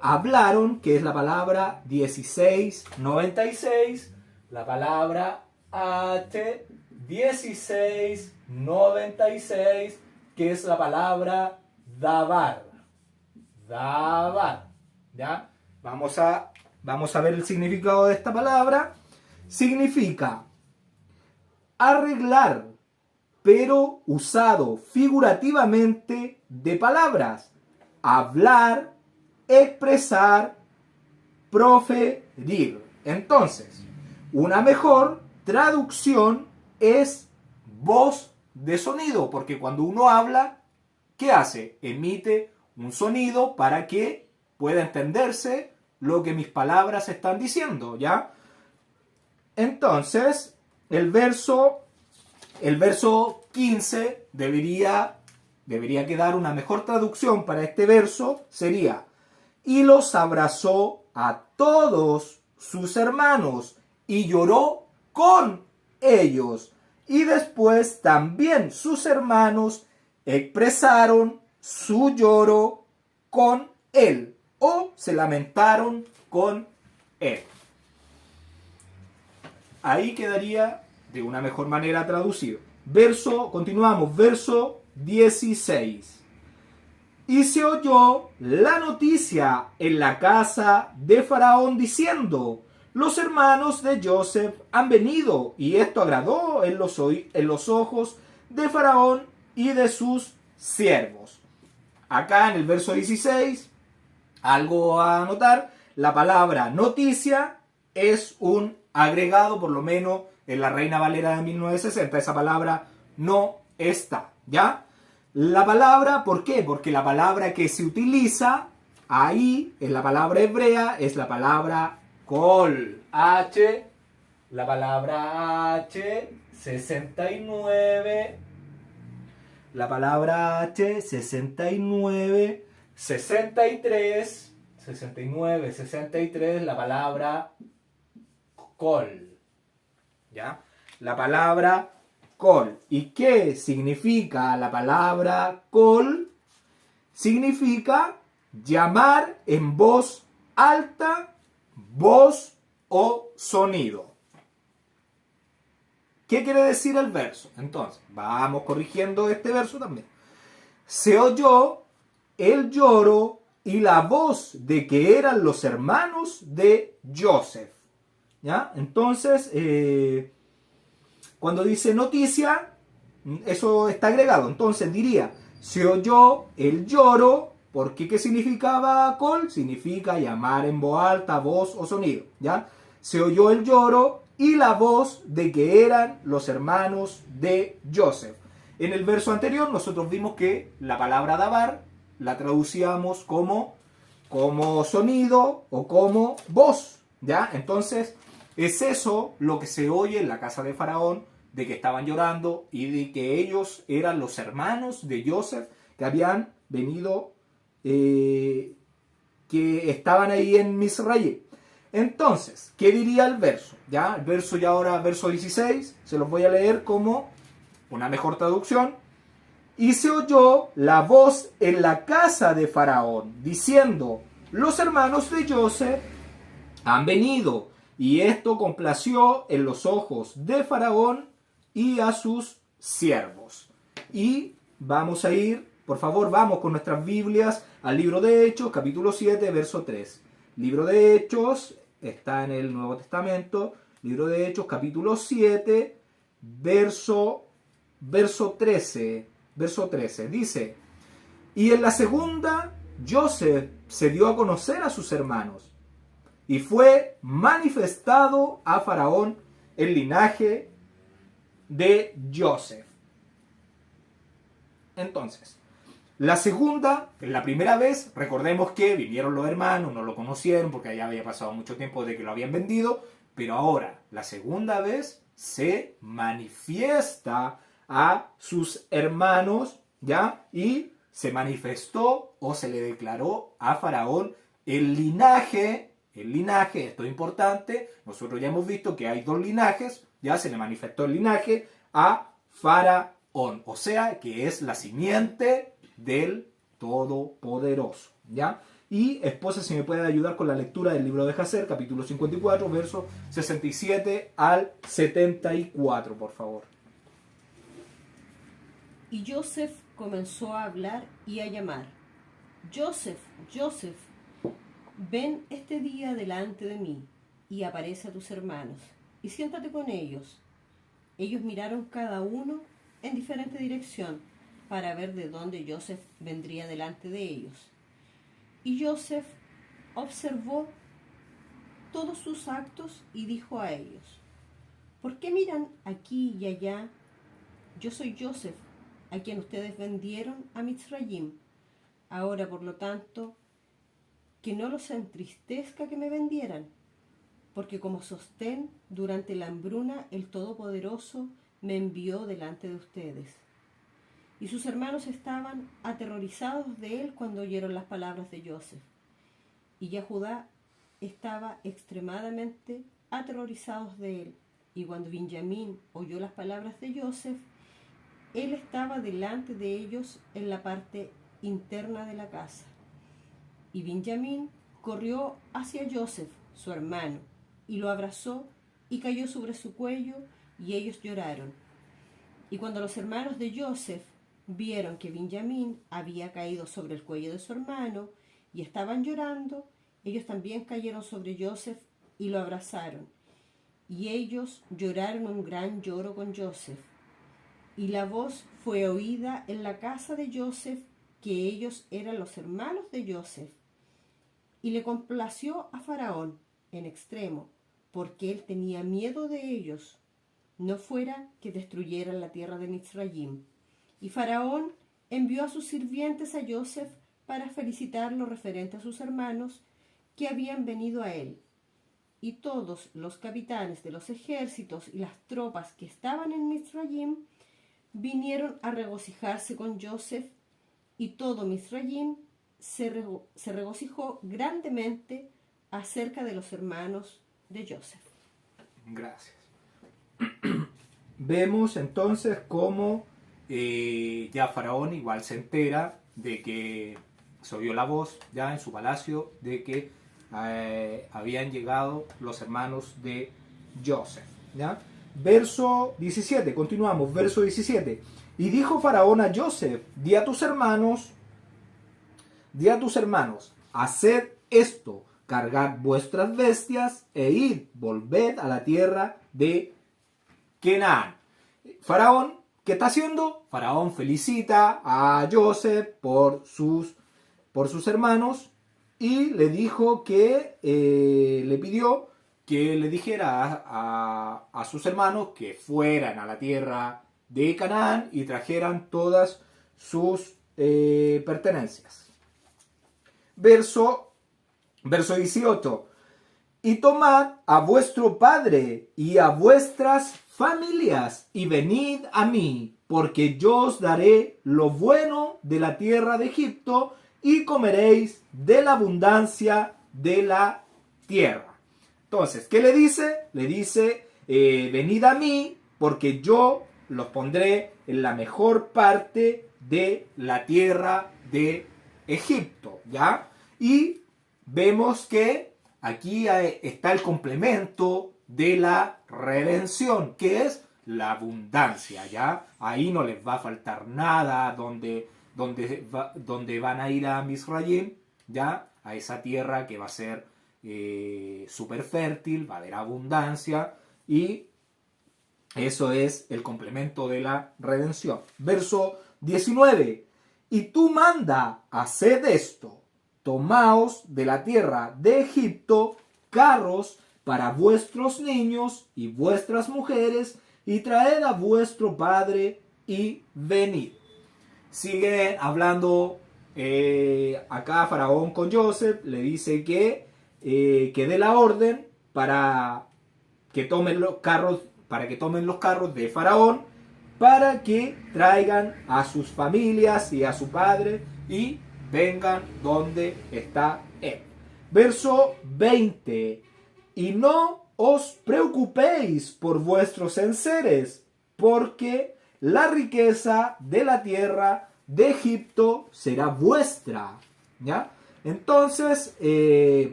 S1: hablaron, que es la palabra 1696, la palabra H, 1696, que es la palabra dabar. Dabar, ¿ya? Vamos a ver el significado de esta palabra. Significa arreglar, pero usado figurativamente de palabras. Hablar, expresar, proferir. Entonces, una mejor traducción es voz de sonido, porque cuando uno habla, ¿qué hace? Emite un sonido para que pueda entenderse lo que mis palabras están diciendo, ¿ya? Entonces, el verso 15 debería quedar una mejor traducción para este verso, sería: y los abrazó a todos sus hermanos y lloró con ellos. Y después también sus hermanos expresaron su lloro con él, o se lamentaron con él. Ahí quedaría de una mejor manera traducido. Continuamos, verso 16. Y se oyó la noticia en la casa de Faraón diciendo: los hermanos de Joseph han venido, y esto agradó en los ojos de Faraón y de sus siervos. Acá en el verso 16, algo a anotar: la palabra noticia es un agregado, por lo menos en la Reina Valera de 1960, esa palabra no está, ¿ya? La palabra, ¿por qué? Porque la palabra que se utiliza ahí, en la palabra hebrea, es la palabra kol, H, la palabra H, 69, la palabra H, 69, 63, 69, 63, la palabra kol, ¿ya? La palabra kol. ¿Y qué significa la palabra kol? Significa llamar en voz alta, voz o sonido. ¿Qué quiere decir el verso? Entonces, vamos corrigiendo este verso también. Se oyó el lloro y la voz de que eran los hermanos de Joseph, ¿ya? Entonces, cuando dice noticia, eso está agregado. Entonces diría: se oyó el lloro. ¿Por qué? ¿Qué significaba kol? Significa llamar en voz alta, voz o sonido, ¿ya? Se oyó el lloro y la voz de que eran los hermanos de Joseph. En el verso anterior nosotros vimos que la palabra dabar la traducíamos como sonido o como voz, ¿ya? Entonces, es eso lo que se oye en la casa de Faraón, de que estaban llorando y de que ellos eran los hermanos de Joseph que habían venido, que estaban ahí en Misraim. Entonces, ¿qué diría el verso? ¿Ya? El verso, y ahora verso 16, se los voy a leer como una mejor traducción. Y se oyó la voz en la casa de Faraón, diciendo: los hermanos de Joseph han venido, y esto complació en los ojos de Faraón y a sus siervos. Y vamos a ir, por favor, vamos con nuestras Biblias al libro de Hechos, capítulo 7, verso 3. Libro de Hechos está en el Nuevo Testamento. Libro de Hechos, capítulo 7, verso 13. Verso 13. Dice: y en la segunda, Joseph se dio a conocer a sus hermanos, y fue manifestado a Faraón el linaje de Joseph. Entonces, la segunda, la primera vez, recordemos que vinieron los hermanos, no lo conocieron porque ya había pasado mucho tiempo de que lo habían vendido, pero ahora, la segunda vez, se manifiesta a sus hermanos, ¿ya? Y se manifestó o se le declaró a Faraón el linaje, esto es importante, nosotros ya hemos visto que hay dos linajes, ya se le manifestó el linaje a Faraón, o sea que es la simiente del Todopoderoso, ¿ya? Y esposa, si me puede ayudar con la lectura del libro de Jacer, capítulo 54, versos 67 al 74, por favor.
S2: Y Joseph comenzó a hablar y a llamar: Joseph, Joseph, ven este día delante de mí, y aparece a tus hermanos, y siéntate con ellos. Ellos miraron cada uno en diferente dirección, para ver de dónde Joseph vendría delante de ellos. Y Joseph observó todos sus actos y dijo a ellos: ¿por qué miran aquí y allá? Yo soy Joseph, a quien ustedes vendieron a Mitzrayim. Ahora, por lo tanto, que no los entristezca que me vendieran, porque como sostén, durante la hambruna el Todopoderoso me envió delante de ustedes. Y sus hermanos estaban aterrorizados de él cuando oyeron las palabras de Joseph. Y ya Judá estaba extremadamente aterrorizados de él. Y cuando Benjamín oyó las palabras de Joseph, él estaba delante de ellos en la parte interna de la casa. Y Benjamín corrió hacia Joseph, su hermano, y lo abrazó y cayó sobre su cuello, y ellos lloraron. Y cuando los hermanos de Joseph vieron que Benjamín había caído sobre el cuello de su hermano y estaban llorando, ellos también cayeron sobre Joseph y lo abrazaron. Y ellos lloraron un gran lloro con Joseph. Y la voz fue oída en la casa de Joseph que ellos eran los hermanos de Joseph. Y le complació a Faraón en extremo, porque él tenía miedo de ellos, no fuera que destruyeran la tierra de Mitzrayim. Y Faraón envió a sus sirvientes a Joseph para felicitarlo referente a sus hermanos que habían venido a él. Y todos los capitanes de los ejércitos y las tropas que estaban en Mitzrayim vinieron a regocijarse con Joseph, y todo Mitzrayim se regocijó grandemente acerca de los hermanos de Joseph.
S1: Gracias. Vemos entonces cómo ya Faraón igual se entera de que se oyó la voz ya en su palacio de que habían llegado los hermanos de Joseph, ¿ya? Verso 17, continuamos, verso 17. Y dijo Faraón a Joseph: di a tus hermanos, haced esto, cargad vuestras bestias e id, volved a la tierra de Canaán. Faraón, ¿qué está haciendo? Faraón felicita a Joseph por sus hermanos y le dijo que le pidió que le dijera a sus hermanos que fueran a la tierra de Canaán y trajeran todas sus pertenencias. Verso 18. Y tomad a vuestro padre y a vuestras familias y venid a mí, porque yo os daré lo bueno de la tierra de Egipto y comeréis de la abundancia de la tierra. Entonces, ¿qué le dice? Le dice, venid a mí, porque yo los pondré en la mejor parte de la tierra de Egipto, ¿ya? Y vemos que aquí está el complemento de la redención, que es la abundancia, ¿ya? Ahí no les va a faltar nada donde van a ir a Misraim, ¿ya? A esa tierra que va a ser súper fértil, va a haber abundancia, y eso es el complemento de la redención. Verso 19. Y tú manda, haced esto, tomaos de la tierra de Egipto carros para vuestros niños y vuestras mujeres, y traed a vuestro padre y venid. Sigue hablando acá Faraón con Joseph, le dice que dé la orden para que tomen los carros, de Faraón, para que traigan a sus familias y a su padre y vengan donde está él. Verso 20. Y no os preocupéis por vuestros enseres, porque la riqueza de la tierra de Egipto será vuestra. ¿Ya? Entonces,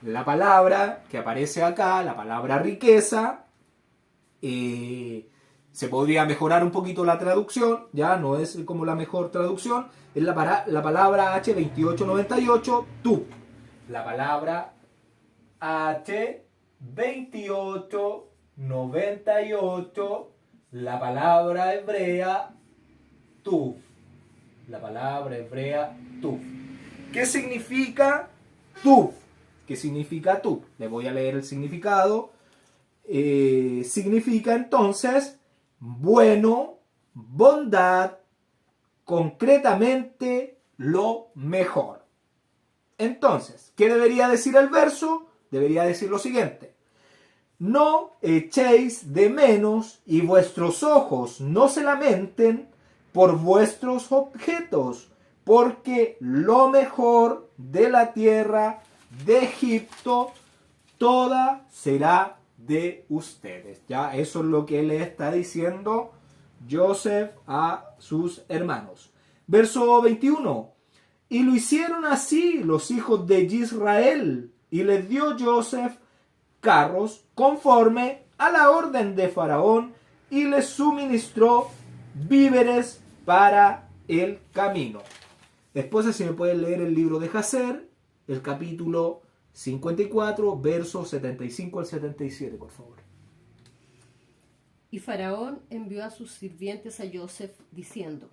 S1: la palabra que aparece acá, la palabra riqueza, se podría mejorar un poquito la traducción, ya no es como la mejor traducción, es la palabra H2898, tú. La palabra H2898, la palabra hebrea tú. La palabra hebrea tú. ¿Qué significa tú? ¿Qué significa tú? Le voy a leer el significado. Significa entonces bueno, bondad, concretamente lo mejor. Entonces, ¿qué debería decir el verso? Debería decir lo siguiente: no echéis de menos y vuestros ojos no se lamenten por vuestros objetos, porque lo mejor de la tierra de Egipto toda será de ustedes. Ya, eso es lo que le está diciendo Joseph a sus hermanos. Verso 21. Y lo hicieron así los hijos de Israel, y les dio Joseph carros conforme a la orden de Faraón, y les suministró víveres para el camino. Después, si me pueden leer el libro de Jacer, el capítulo 54, versos 75 al 77, por favor.
S2: Y Faraón envió a sus sirvientes a Joseph diciendo: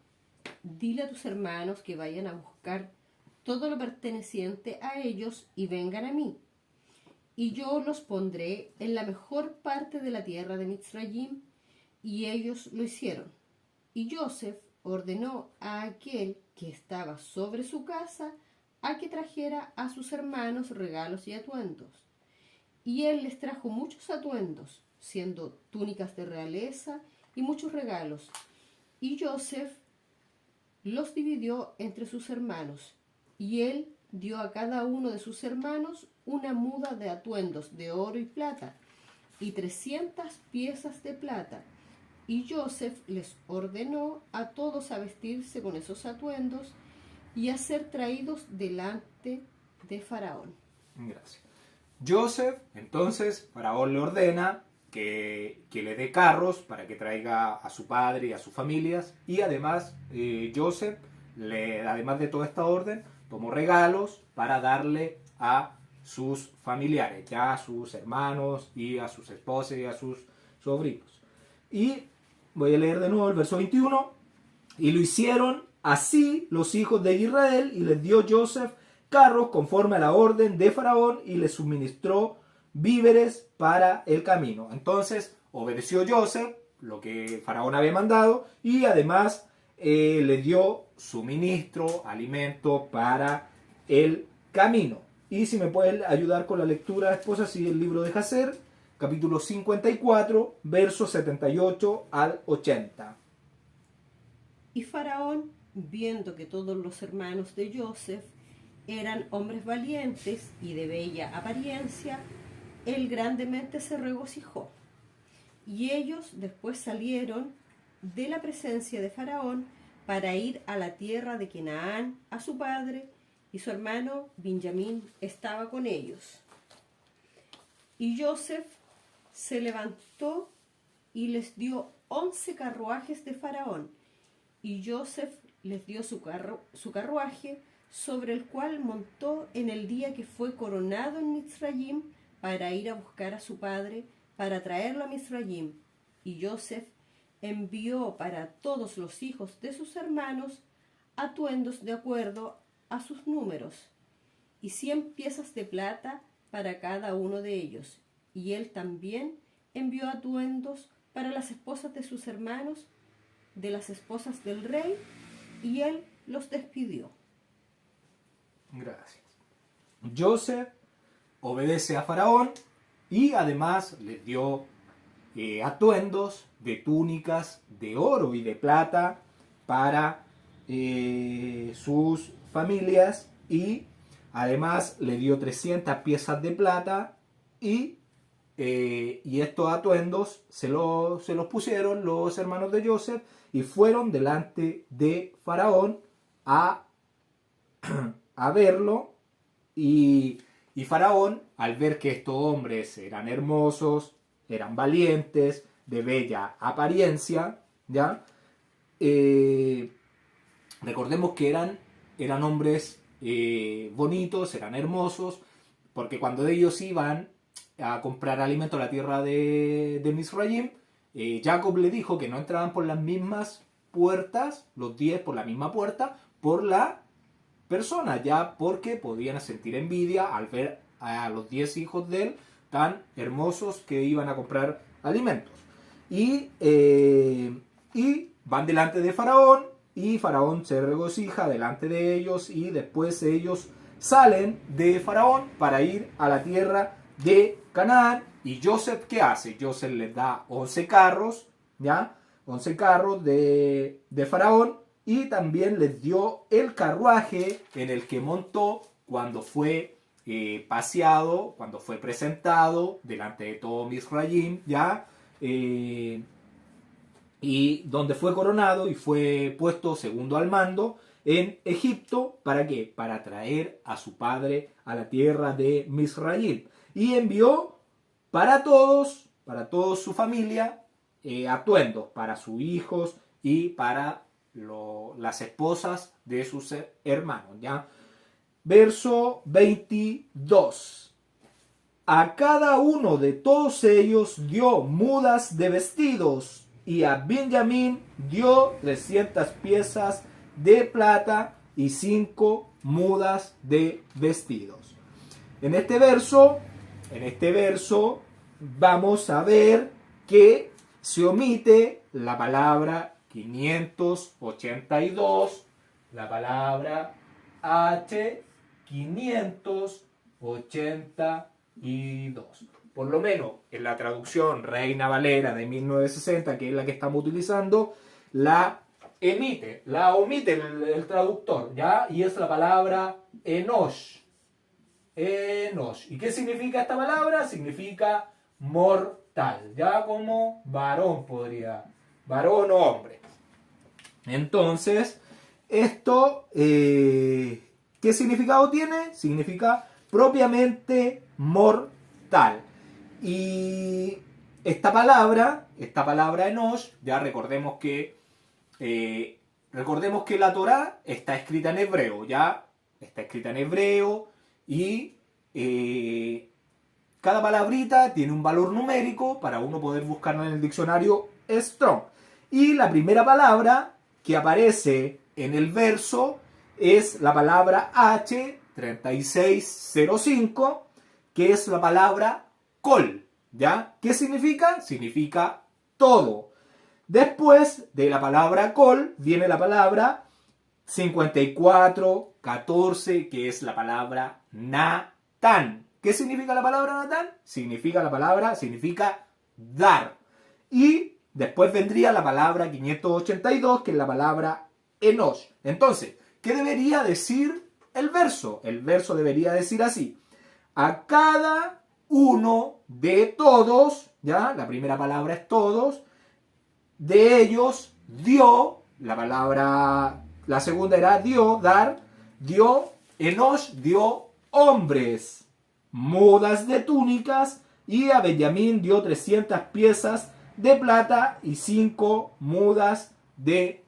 S2: dile a tus hermanos que vayan a buscar todo lo perteneciente a ellos y vengan a mí, y yo los pondré en la mejor parte de la tierra de Misraim. Y ellos lo hicieron. Y Joseph ordenó a aquel que estaba sobre su casa a que trajera a sus hermanos regalos y atuendos. Y él les trajo muchos atuendos, siendo túnicas de realeza y muchos regalos. Y Joseph los dividió entre sus hermanos, y él dio a cada uno de sus hermanos una muda de atuendos de oro y plata, y 300 piezas de plata. Y Joseph les ordenó a todos a vestirse con esos atuendos y a ser traídos delante de Faraón.
S1: Gracias. Joseph, entonces, Faraón le ordena que le dé carros para que traiga a su padre y a sus familias, y además Joseph, además de toda esta orden, tomó regalos para darle a sus familiares, ya a sus hermanos y a sus esposas y a sus sobrinos. Y voy a leer de nuevo el verso 21. Y lo hicieron así los hijos de Israel, y les dio Joseph carros conforme a la orden de Faraón, y les suministró víveres para el camino. Entonces obedeció Joseph lo que Faraón había mandado, y además le dio suministro, alimento para el camino. Y si me pueden ayudar con la lectura, esposa, sigue el libro de Jacer, capítulo 54, versos 78 al 80.
S2: Y Faraón, viendo que todos los hermanos de Joseph eran hombres valientes y de bella apariencia, él grandemente se regocijó. Y ellos después salieron de la presencia de Faraón para ir a la tierra de Canaán, a su padre, y su hermano Benjamín estaba con ellos. Y Joseph se levantó y les dio 11 carruajes de Faraón, y Joseph les dio su carruaje, sobre el cual montó en el día que fue coronado en Mizraim, para ir a buscar a su padre, para traerlo a Mizraim. Y Joseph envió para todos los hijos de sus hermanos atuendos de acuerdo a sus números, y 100 piezas de plata para cada uno de ellos. Y él también envió atuendos para las esposas de sus hermanos, de las esposas del rey, y él los despidió.
S1: Gracias. Joseph obedece a Faraón y además les dio atuendos de túnicas de oro y de plata para sus familias, y además le dio 300 piezas de plata, y estos atuendos se los pusieron los hermanos de Joseph y fueron delante de Faraón a verlo, y Faraón, al ver que estos hombres eran hermosos, eran valientes, de bella apariencia, ¿ya? Recordemos que eran hombres bonitos, eran hermosos, porque cuando ellos iban a comprar alimento a la tierra de Mizraim, Jacob le dijo que no entraban por las mismas puertas, los 10 por la misma puerta, por la persona, ya porque podían sentir envidia al ver a los 10 hijos de él tan hermosos que iban a comprar alimentos. Y van delante de Faraón, y Faraón se regocija delante de ellos, y después ellos salen de Faraón para ir a la tierra de Canaán. ¿Y Joseph qué hace? Joseph les da 11 carros, ¿ya? 11 carros de Faraón, y también les dio el carruaje en el que montó cuando fue paseado, cuando fue presentado delante de todo Mizraim, ¿ya? Y donde fue coronado y fue puesto segundo al mando en Egipto. ¿Para qué? Para traer a su padre a la tierra de Mizraim. Y envió para todos su familia, atuendos para sus hijos y para las esposas de sus hermanos, ¿ya? Verso 22. A cada uno de todos ellos dio mudas de vestidos, y a Benjamín dio 300 piezas de plata y 5 mudas de vestidos. En este verso vamos a ver que se omite la palabra 582, la palabra H 582. Por lo menos en la traducción Reina Valera de 1960, que es la que estamos utilizando, la omite el traductor, ¿ya? Y es la palabra Enosh. ¿Y qué significa esta palabra? Significa mortal, ya como varón varón o hombre. Entonces, esto, ¿qué significado tiene? Significa propiamente mortal. Y esta palabra Enosh, ya recordemos que la Torá está escrita en hebreo, ya está escrita en hebreo, y cada palabrita tiene un valor numérico para uno poder buscarla en el diccionario Strong. Y la primera palabra que aparece en el verso es la palabra H3605, que es la palabra Kol, ¿ya? ¿Qué significa? Significa todo. Después de la palabra Kol viene la palabra 5414, que es la palabra Natán. ¿Qué significa la palabra Natán? Significa dar. Y después vendría la palabra 582, que es la palabra Enosh. Entonces, ¿qué debería decir el verso? El verso debería decir así: a cada uno de todos, ¿ya? La primera palabra es todos, de ellos dio, la segunda era dio, dar, dio Enosh dio hombres, mudas de túnicas, y a Benjamín dio 300 piezas de plata y 5 mudas de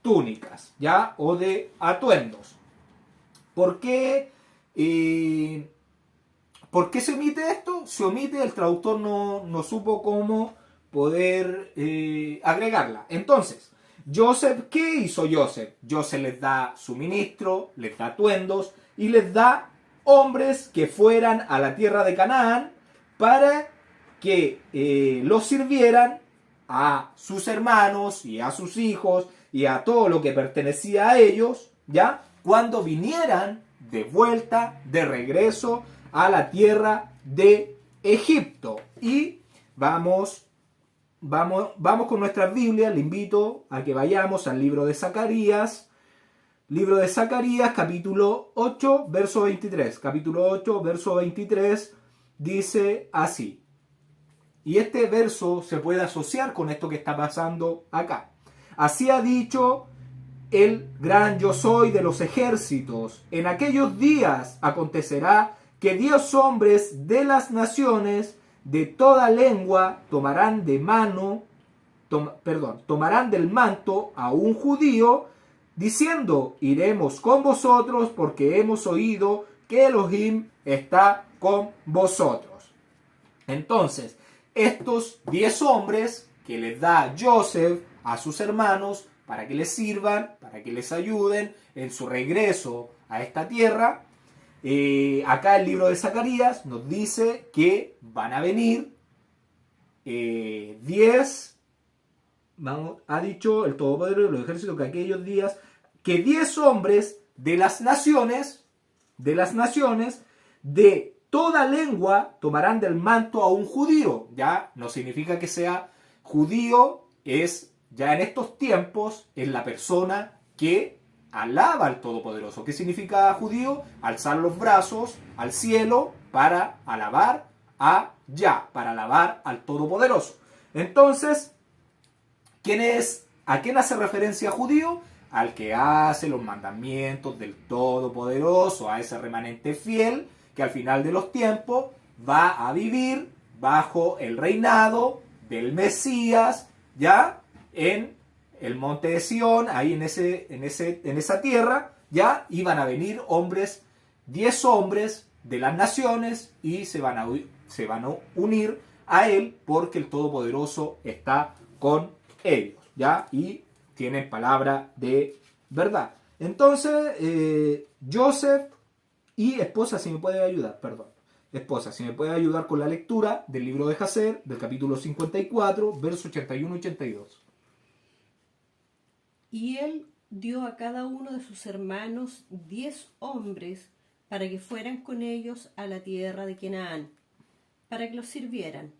S1: túnicas, ¿ya? O de atuendos. ¿Por qué? ¿Por qué se omite esto? Se omite, el traductor no supo cómo poder agregarla. Entonces, Joseph, ¿qué hizo Joseph? Joseph les da suministro, les da atuendos y les da hombres que fueran a la tierra de Canaán para que los sirvieran a sus hermanos y a sus hijos y a todo lo que pertenecía a ellos, ¿ya? Cuando vinieran de vuelta, de regreso a la tierra de Egipto. Y vamos con nuestras Biblias. Le invito a que vayamos al libro de Zacarías. Libro de Zacarías, capítulo 8, verso 23. Capítulo 8, verso 23 dice así. Y este verso se puede asociar con esto que está pasando acá. Así ha dicho el gran yo soy de los ejércitos. En aquellos días acontecerá que 10 hombres de las naciones de toda lengua tomarán del manto a un judío, diciendo, iremos con vosotros porque hemos oído que Elohim está con vosotros. Entonces, estos 10 hombres que les da Joseph a sus hermanos para que les sirvan, para que les ayuden en su regreso a esta tierra, acá el libro de Zacarías nos dice que van a venir 10, ha dicho el Todopoderoso de los ejércitos que aquellos días, que 10 hombres de las naciones, de toda lengua tomarán del manto a un judío. Ya no significa que sea judío, es ya en estos tiempos es la persona que alaba al Todopoderoso. ¿Qué significa judío? Alzar los brazos al cielo para alabar a Yah, para alabar al Todopoderoso. Entonces, ¿a quién hace referencia judío? Al que hace los mandamientos del Todopoderoso, a ese remanente fiel que al final de los tiempos va a vivir bajo el reinado del Mesías, ¿ya? En el monte de Sión, ahí en esa tierra, ¿ya? Iban a venir 10 hombres de las naciones y se van a unir a él porque el Todopoderoso está con ellos, ¿ya? Y tienen palabra de verdad. Entonces, Joseph y esposa, si me puede ayudar, esposa, si me puede ayudar con la lectura del libro de Jacer, del capítulo 54, versos 81 y 82.
S2: Y él dio a cada uno de sus hermanos 10 hombres para que fueran con ellos a la tierra de Canaán, para que los sirvieran,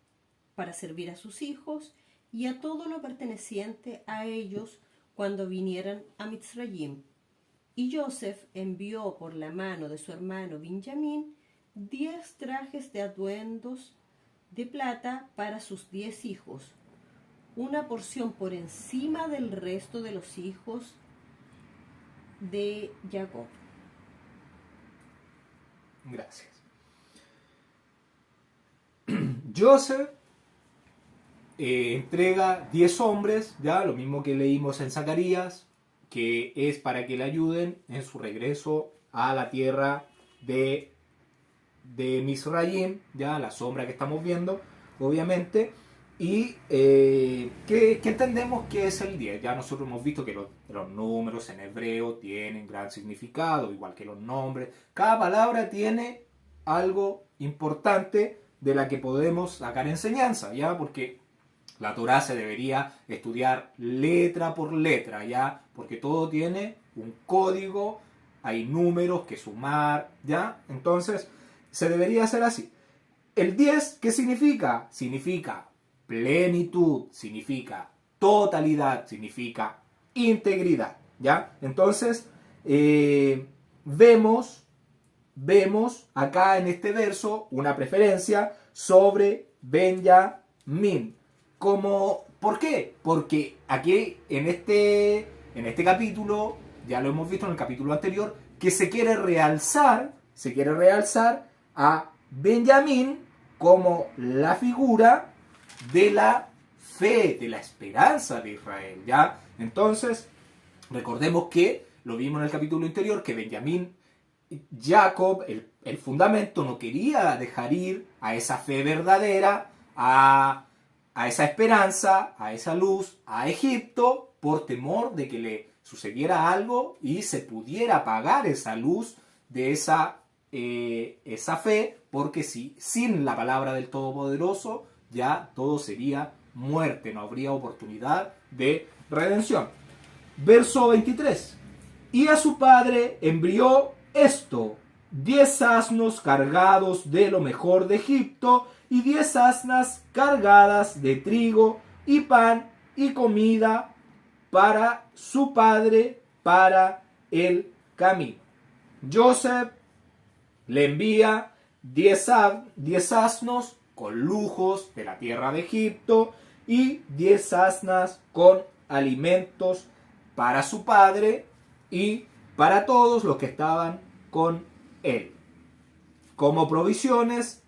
S2: para servir a sus hijos y a todo lo perteneciente a ellos cuando vinieran a Mitzrayim. Y Joseph envió por la mano de su hermano Benjamín 10 trajes de atuendos de plata para sus 10 hijos, una porción por encima del resto de los hijos de Jacob.
S1: Gracias. Joseph entrega 10 hombres, ya lo mismo que leímos en Zacarías, que es para que le ayuden en su regreso a la tierra de Mizraim, ya la sombra que estamos viendo, obviamente. Y que entendemos que es el 10. Ya nosotros hemos visto que los números en hebreo tienen gran significado, igual que los nombres. Cada palabra tiene algo importante de la que podemos sacar enseñanza, ¿ya? Porque la Torá se debería estudiar letra por letra, ¿ya? Porque todo tiene un código, hay números que sumar, ¿ya? Entonces, se debería hacer así. El 10, ¿qué significa? Significa plenitud, significa totalidad, significa integridad, ¿ya? Entonces, vemos acá en este verso una preferencia sobre Benjamín. ¿Por qué? Porque aquí en este capítulo, ya lo hemos visto en el capítulo anterior, que se quiere realzar a Benjamín como la figura de la fe, de la esperanza de Israel, ¿ya? Entonces, recordemos que, lo vimos en el capítulo anterior, que Benjamín, Jacob, el fundamento, no quería dejar ir a esa fe verdadera, a esa esperanza, a esa luz, a Egipto, por temor de que le sucediera algo y se pudiera apagar esa luz de esa fe, porque si sin la palabra del Todopoderoso ya todo sería muerte, no habría oportunidad de redención. Verso 23. Y a su padre envió esto: 10 asnos cargados de lo mejor de Egipto y 10 asnas cargadas de trigo y pan y comida para su padre para el camino. Joseph le envía 10 asnos con lujos de la tierra de Egipto y 10 asnas con alimentos para su padre y para todos los que estaban con él, como provisiones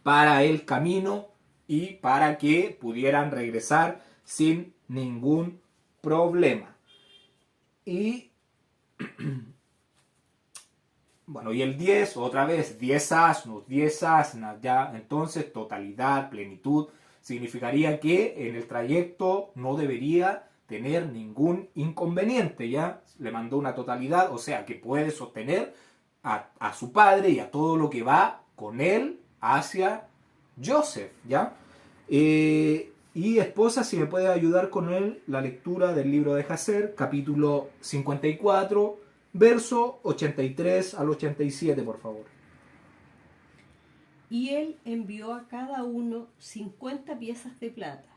S1: para el camino y para que pudieran regresar sin ningún problema. Y bueno, y el 10, otra vez, 10 asnos, 10 asnas, ya, entonces totalidad, plenitud, significaría que en el trayecto no debería tener ningún inconveniente, ya, le mandó una totalidad, o sea, que puede sostener a su padre y a todo lo que va con él hacia Joseph, ya. Y esposa, si me puede ayudar con él, la lectura del libro de Jacer, capítulo 54, verso 83 al 87, por favor.
S2: Y él envió a cada uno 50 piezas de plata,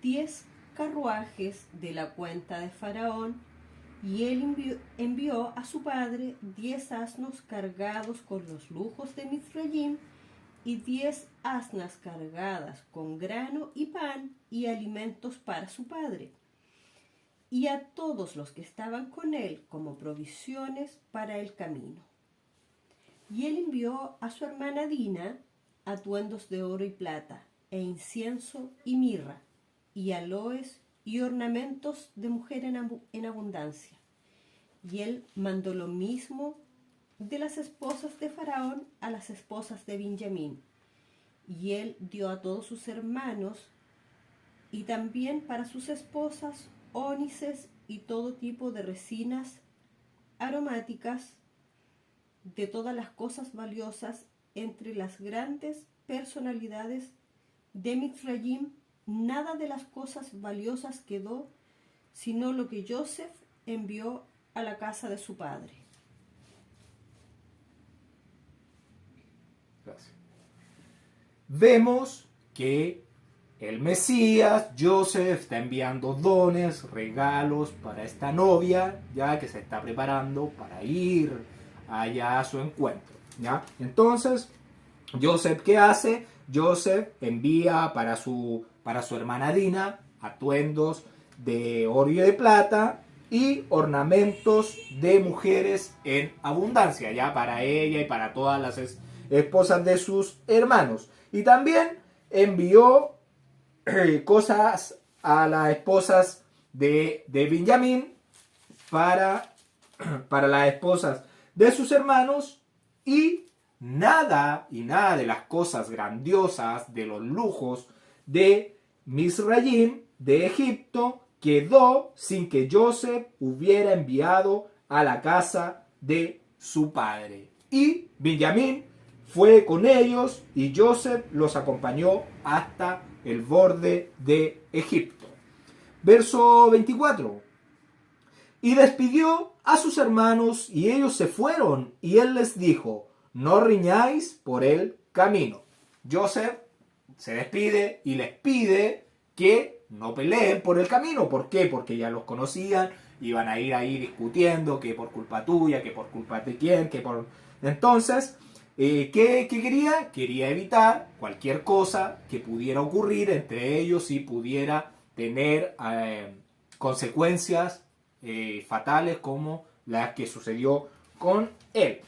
S2: 10 carruajes de la cuenta de Faraón, y él envió a su padre 10 asnos cargados con los lujos de Mizraim, y 10 asnas cargadas con grano y pan y alimentos para su padre, y a todos los que estaban con él como provisiones para el camino. Y él envió a su hermana Dina atuendos de oro y plata, e incienso y mirra, y aloes y ornamentos de mujer en abundancia. Y él mandó lo mismo de las esposas de Faraón a las esposas de Benjamín. Y él dio a todos sus hermanos, y también para sus esposas, ónices y todo tipo de resinas aromáticas, de todas las cosas valiosas. Entre las grandes personalidades de Mizraim, nada de las cosas valiosas quedó, sino lo que Joseph envió a la casa de su padre.
S1: Gracias. Vemos que el Mesías, Joseph, está enviando dones, regalos para esta novia, ya que se está preparando para ir allá a su encuentro, ¿ya? Entonces, Joseph, ¿qué hace? Joseph envía para su hermana Dina atuendos de oro y de plata y ornamentos de mujeres en abundancia, ya para ella y para todas las esposas de sus hermanos. Y también envió cosas a las esposas de Benjamín para las esposas de sus hermanos, y nada de las cosas grandiosas, de los lujos de Mizraim, de Egipto, quedó sin que Joseph hubiera enviado a la casa de su padre. Y Benjamín fue con ellos y Joseph los acompañó hasta el borde de Egipto. Verso 24. Y despidió a sus hermanos y ellos se fueron, y él les dijo: no riñáis por el camino. Joseph se despide y les pide que no peleen por el camino. ¿Por qué? Porque ya los conocían, iban a ir ahí discutiendo que por culpa tuya, que por culpa de quién, que por... Entonces, ¿qué quería? Quería evitar cualquier cosa que pudiera ocurrir entre ellos y pudiera tener consecuencias fatales, como la que sucedió con él.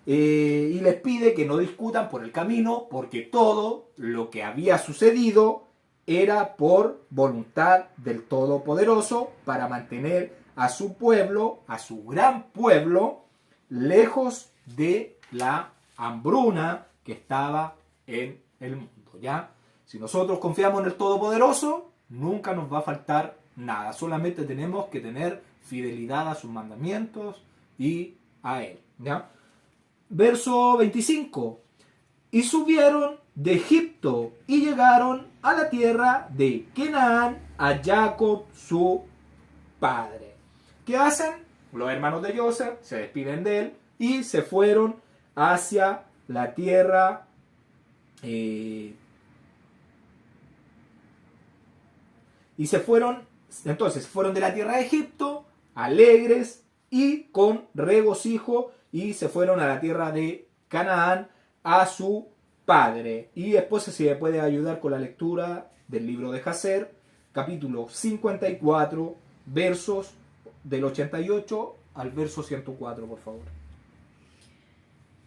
S1: Y les pide que no discutan por el camino, porque todo lo que había sucedido era por voluntad del Todopoderoso para mantener a su pueblo, a su gran pueblo, lejos de la hambruna que estaba en el mundo. ¿Ya? Si nosotros confiamos en el Todopoderoso, nunca nos va a faltar nada. Solamente tenemos que tener fidelidad a sus mandamientos y a Él. ¿Ya? Verso 25. Y subieron de Egipto y llegaron a la tierra de Canaán, a Jacob su padre. ¿Qué hacen? Los hermanos de Joseph se despiden de él y se fueron hacia la tierra y se fueron, entonces fueron de la tierra de Egipto alegres y con regocijo, y se fueron a la tierra de Canaán a su padre. Y después se le puede ayudar con la lectura del libro de Jacer, capítulo 54, versos del 88 al verso 104, por favor.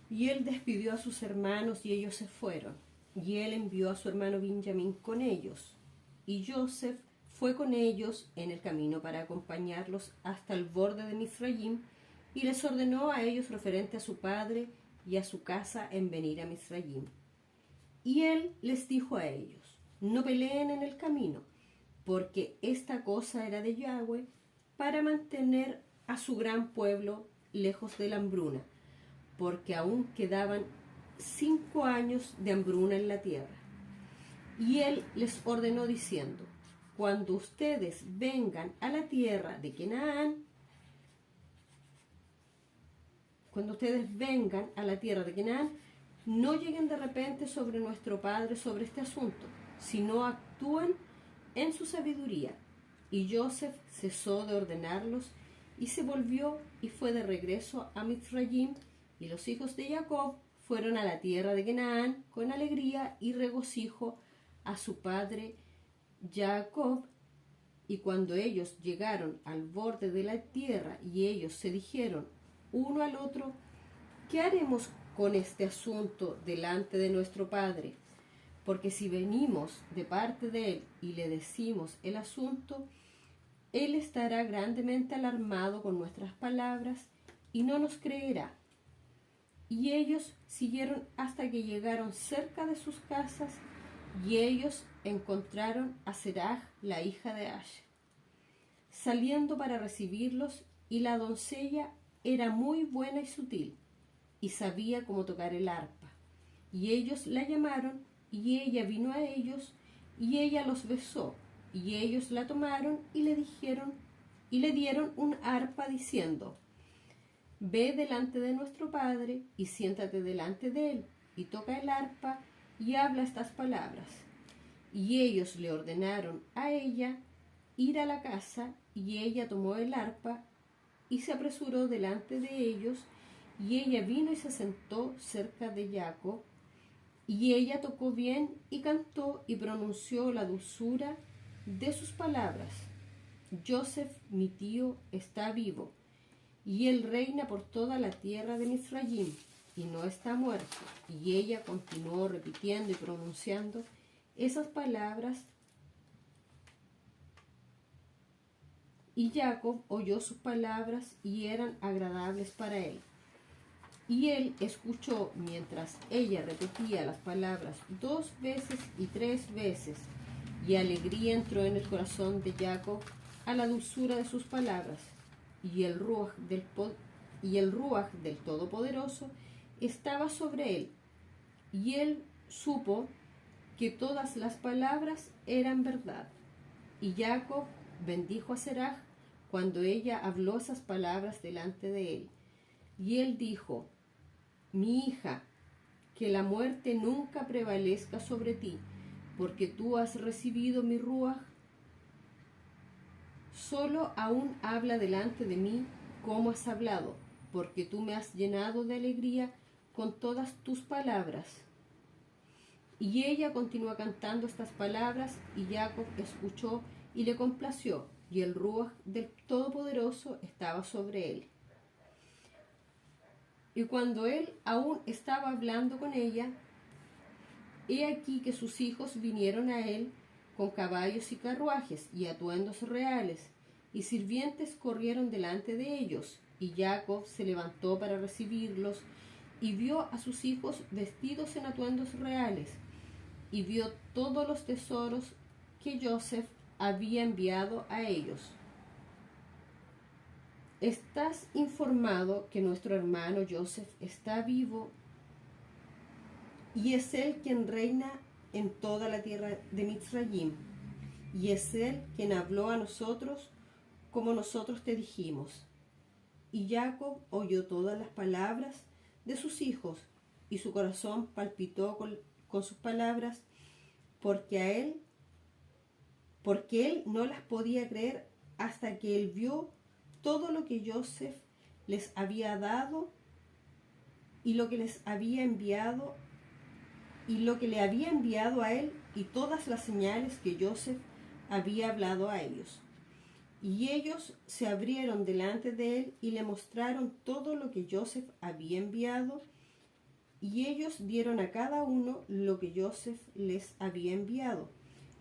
S2: Y él despidió a sus hermanos y ellos se fueron. Y él envió a su hermano Benjamín con ellos. Y Joseph fue con ellos en el camino para acompañarlos hasta el borde de Misraim, y les ordenó a ellos referente a su padre y a su casa en venir a Misraim. Y él les dijo a ellos: no peleen en el camino, porque esta cosa era de Yahweh para mantener a su gran pueblo lejos de la hambruna, porque aún quedaban 5 años de hambruna en la tierra. Y él les ordenó diciendo: cuando ustedes vengan a la tierra de Canaán, no lleguen de repente sobre nuestro padre sobre este asunto, sino actúen en su sabiduría. Y Joseph cesó de ordenarlos y se volvió y fue de regreso a Misraim, y los hijos de Jacob fueron a la tierra de Canaán con alegría y regocijo a su padre Jacob. Y cuando ellos llegaron al borde de la tierra, y ellos se dijeron uno al otro: ¿qué haremos con este asunto delante de nuestro padre? Porque si venimos de parte de él y le decimos el asunto, él estará grandemente alarmado con nuestras palabras y no nos creerá. Y ellos siguieron hasta que llegaron cerca de sus casas, y ellos encontraron a Seraj, la hija de Ash, saliendo para recibirlos, y la doncella era muy buena y sutil, y sabía cómo tocar el arpa. Y ellos la llamaron, y ella vino a ellos, y ella los besó, y ellos la tomaron y le dieron un arpa diciendo: ve delante de nuestro padre y siéntate delante de él, y toca el arpa y habla estas palabras. Y ellos le ordenaron a ella ir a la casa, y ella tomó el arpa y se apresuró delante de ellos, y ella vino y se sentó cerca de Jacob, y ella tocó bien y cantó y pronunció la dulzura de sus palabras: Joseph, mi tío, está vivo, y él reina por toda la tierra de Misraim, y no está muerto. Y ella continuó repitiendo y pronunciando esas palabras, y Jacob oyó sus palabras y eran agradables para él. Y él escuchó mientras ella repetía las palabras 2 veces y 3 veces, y alegría entró en el corazón de Jacob a la dulzura de sus palabras, y el ruaj del Todopoderoso estaba sobre él, y él supo que todas las palabras eran verdad. Y Jacob bendijo a Seraj cuando ella habló esas palabras delante de él. Y él dijo: mi hija, que la muerte nunca prevalezca sobre ti, porque tú has recibido mi ruaj. Solo aún habla delante de mí como has hablado, porque tú me has llenado de alegría con todas tus palabras. Y ella continuó cantando estas palabras, y Jacob escuchó y le complació, y el ruaj del Todopoderoso estaba sobre él. Y cuando él aún estaba hablando con ella, he aquí que sus hijos vinieron a él con caballos y carruajes y atuendos reales, y sirvientes corrieron delante de ellos, y Jacob se levantó para recibirlos, y vio a sus hijos vestidos en atuendos reales, y vio todos los tesoros que Joseph había enviado a ellos. ¿Estás informado que nuestro hermano Joseph está vivo y es él quien reina en toda la tierra de Mizraim? Y es él quien habló a nosotros como nosotros te dijimos. Y Jacob oyó todas las palabras de sus hijos, y su corazón palpitó con sus palabras, porque él no las podía creer hasta que él vio todo lo que Joseph les había dado y lo que les había enviado y lo que le había enviado a él, y todas las señales que Joseph había hablado a ellos. Y ellos se abrieron delante de él y le mostraron todo lo que Joseph había enviado, y ellos dieron a cada uno lo que Joseph les había enviado.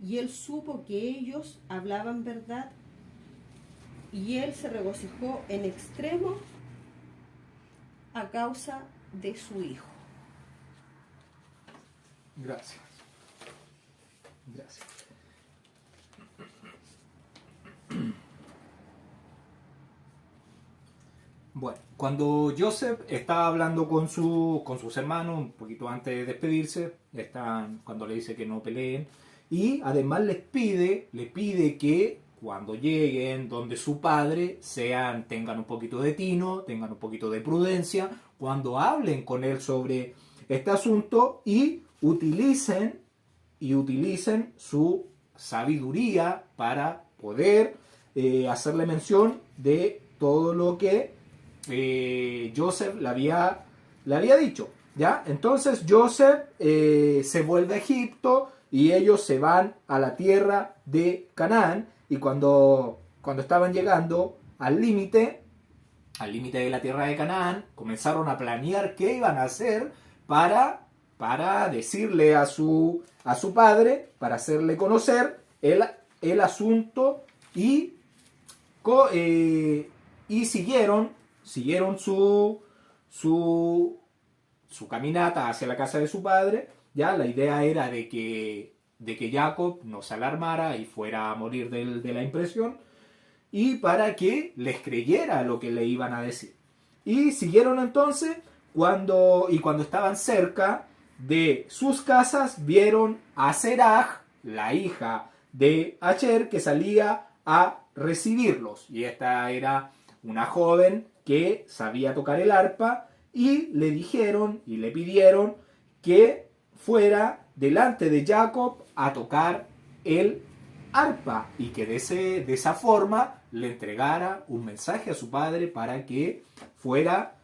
S2: Y él supo que ellos hablaban verdad, y él se regocijó en extremo a causa de su hijo.
S1: Gracias. Gracias. Bueno, cuando Joseph estaba hablando con sus hermanos, un poquito antes de despedirse, cuando le dice que no peleen, y además les pide que cuando lleguen donde su padre tengan un poquito de tino, tengan un poquito de prudencia, cuando hablen con él sobre este asunto, y utilicen su sabiduría para poder hacerle mención de todo lo que Joseph le había dicho, ¿ya? Entonces Joseph se vuelve a Egipto y ellos se van a la tierra de Canaán, y cuando estaban llegando al límite de la tierra de Canaán, comenzaron a planear qué iban a hacer para decirle a su padre, para hacerle conocer el asunto, y siguieron su caminata hacia la casa de su padre. Ya la idea era de que Jacob no se alarmara y fuera a morir de la impresión, y para que les creyera lo que le iban a decir. Y siguieron entonces, cuando estaban cerca de sus casas, vieron a Seraj, la hija de Acher, que salía a recibirlos. Y esta era una joven que sabía tocar el arpa, y le dijeron y le pidieron que fuera delante de Jacob a tocar el arpa, y que de esa forma le entregara un mensaje a su padre para que fuera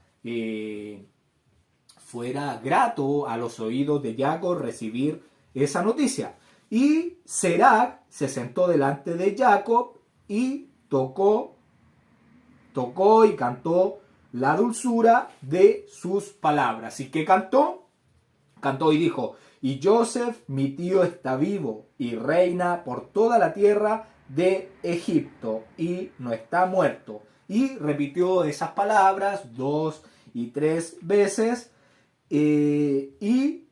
S1: grato a los oídos de Jacob recibir esa noticia. Y Seraj se sentó delante de Jacob y tocó y cantó la dulzura de sus palabras. ¿Y qué cantó? Cantó y dijo: y Joseph, mi tío, está vivo y reina por toda la tierra de Egipto y no está muerto. Y repitió esas palabras 2 y 3 veces, y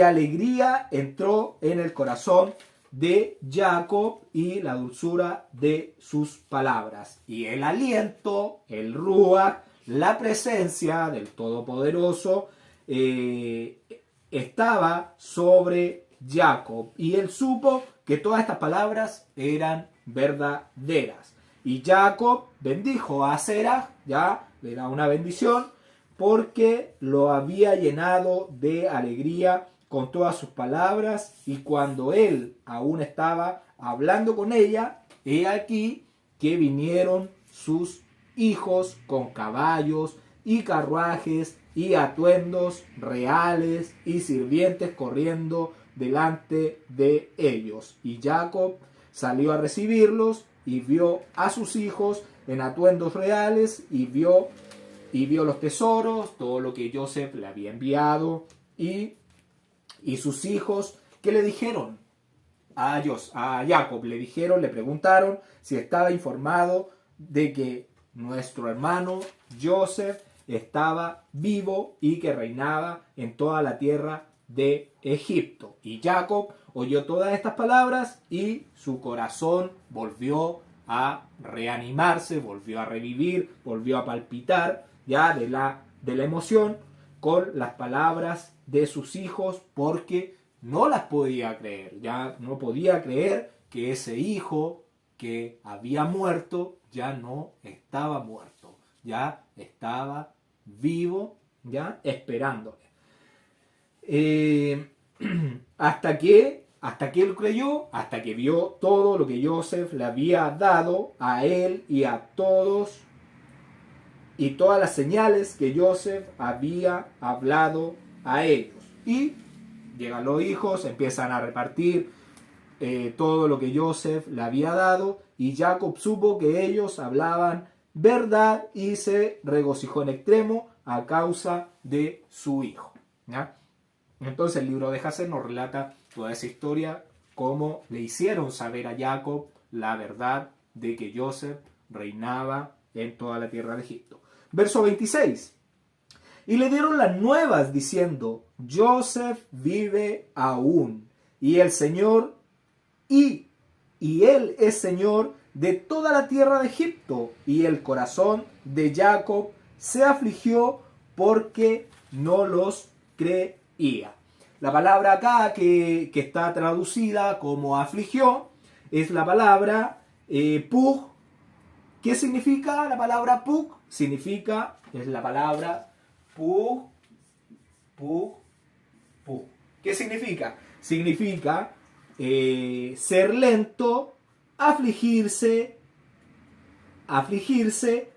S1: alegría entró en el corazón de Jacob y la dulzura de sus palabras. Y el aliento, el ruach, la presencia del Todopoderoso estaba sobre Jacob, y él supo que todas estas palabras eran verdaderas. Y Jacob bendijo a Seraj, ya le da una bendición, porque lo había llenado de alegría con todas sus palabras, y cuando él aún estaba hablando con ella, he aquí que vinieron sus hijos con caballos y carruajes y atuendos reales y sirvientes corriendo delante de ellos. Y Jacob salió a recibirlos y vio a sus hijos en atuendos reales, y vio y vio los tesoros, todo lo que Joseph le había enviado, y sus hijos, ¿qué le dijeron? A Jacob le preguntaron si estaba informado de que nuestro hermano Joseph estaba vivo y que reinaba en toda la tierra de Egipto. Y Jacob oyó todas estas palabras y su corazón volvió a reanimarse, volvió a revivir, volvió a palpitar ya de la emoción con las palabras de sus hijos, porque no las podía creer, ya no podía creer que ese hijo que había muerto ya no estaba muerto, ya estaba vivo, ya esperándole. Hasta que él creyó, hasta que vio todo lo que Joseph le había dado a él y a todos, y todas las señales que Joseph había hablado a ellos. Y llegan los hijos, empiezan a repartir todo lo que Joseph le había dado, y Jacob supo que ellos hablaban verdad y se regocijó en extremo a causa de su hijo, ¿ya? Entonces el libro de Jacer nos relata toda esa historia, cómo le hicieron saber a Jacob la verdad de que Joseph reinaba en toda la tierra de Egipto. Verso 26. Y le dieron las nuevas diciendo: Joseph vive aún, y el Señor, y él es Señor de toda la tierra de Egipto. Y el corazón de Jacob se afligió porque no los creía. La palabra acá que está traducida como afligió es la palabra pug. ¿Qué significa la palabra pug? Es la palabra pug. ¿Qué significa? Significa ser lento, afligirse,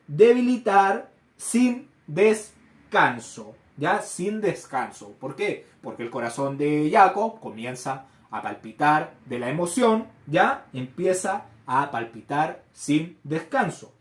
S1: debilitar, sin descanso. ¿Ya? Sin descanso. ¿Por qué? Porque el corazón de Jacob comienza a palpitar de la emoción, ya empieza a palpitar sin descanso.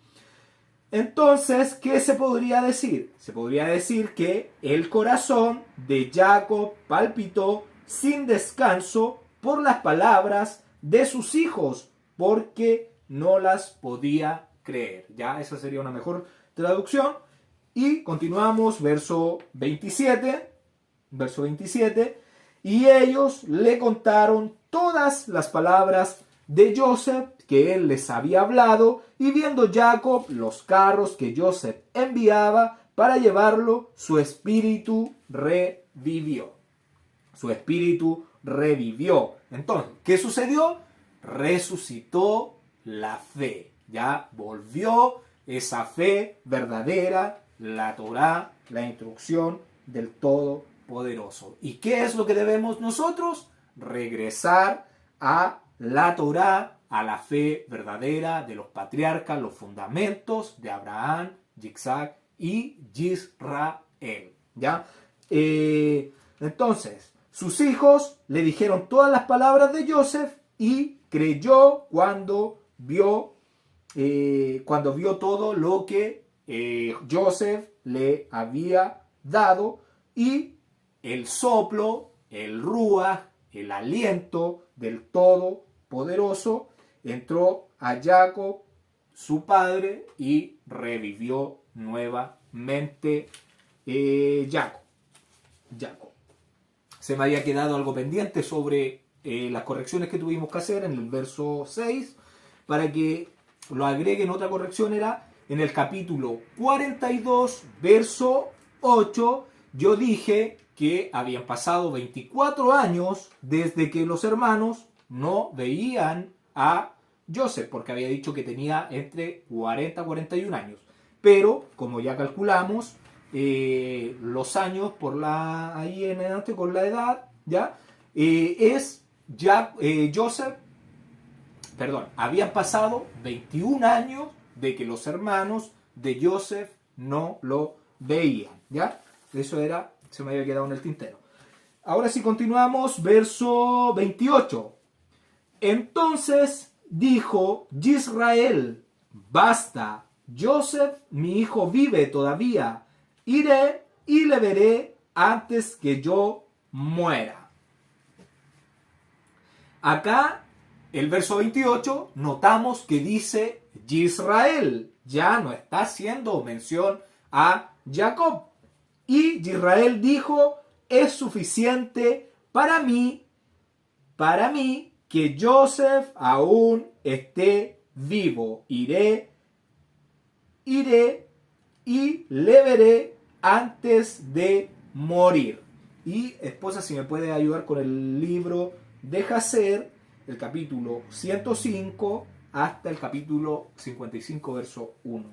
S1: Entonces, ¿qué se podría decir? Se podría decir que el corazón de Jacob palpitó sin descanso por las palabras de sus hijos, porque no las podía creer. Ya, esa sería una mejor traducción. Y continuamos, verso 27. Y ellos le contaron todas las palabras de Joseph que él les había hablado, y viendo Jacob los carros que Joseph enviaba para llevarlo, su espíritu revivió. Entonces, ¿qué sucedió? Resucitó la fe. Ya volvió esa fe verdadera, la Torá, la instrucción del Todopoderoso. ¿Y qué es lo que debemos nosotros? Regresar a la Torá, a la fe verdadera de los patriarcas, los fundamentos de Abraham, Isaac y Israel. ¿Ya? Entonces, sus hijos le dijeron todas las palabras de Joseph y creyó cuando vio todo lo que Joseph le había dado, y el soplo, el ruaj, el aliento del Todopoderoso entró a Jacob, su padre, y revivió nuevamente Jacob. Se me había quedado algo pendiente sobre las correcciones que tuvimos que hacer en el verso 6, para que lo agreguen. Otra corrección era en el capítulo 42, verso 8, yo dije que habían pasado 24 años desde que los hermanos no veían a Joseph, porque había dicho que tenía entre 40 y 41 años. Pero, como ya calculamos, los años por ahí en adelante con la edad, ¿ya? Habían pasado 21 años de que los hermanos de Joseph no lo veían, ¿ya? Eso se me había quedado en el tintero. Ahora sí continuamos, verso 28. Entonces dijo Israel: basta, Joseph, mi hijo, vive todavía. iré y le veré antes que yo muera. Acá, el verso 28, notamos que dice Israel. Ya no está haciendo mención a Jacob. Y Israel dijo, es suficiente para mí que Joseph aún esté vivo. Iré y le veré antes de morir. Y esposa, si me puede ayudar con el libro de Jacer, el capítulo 105 hasta el capítulo 55, verso 1.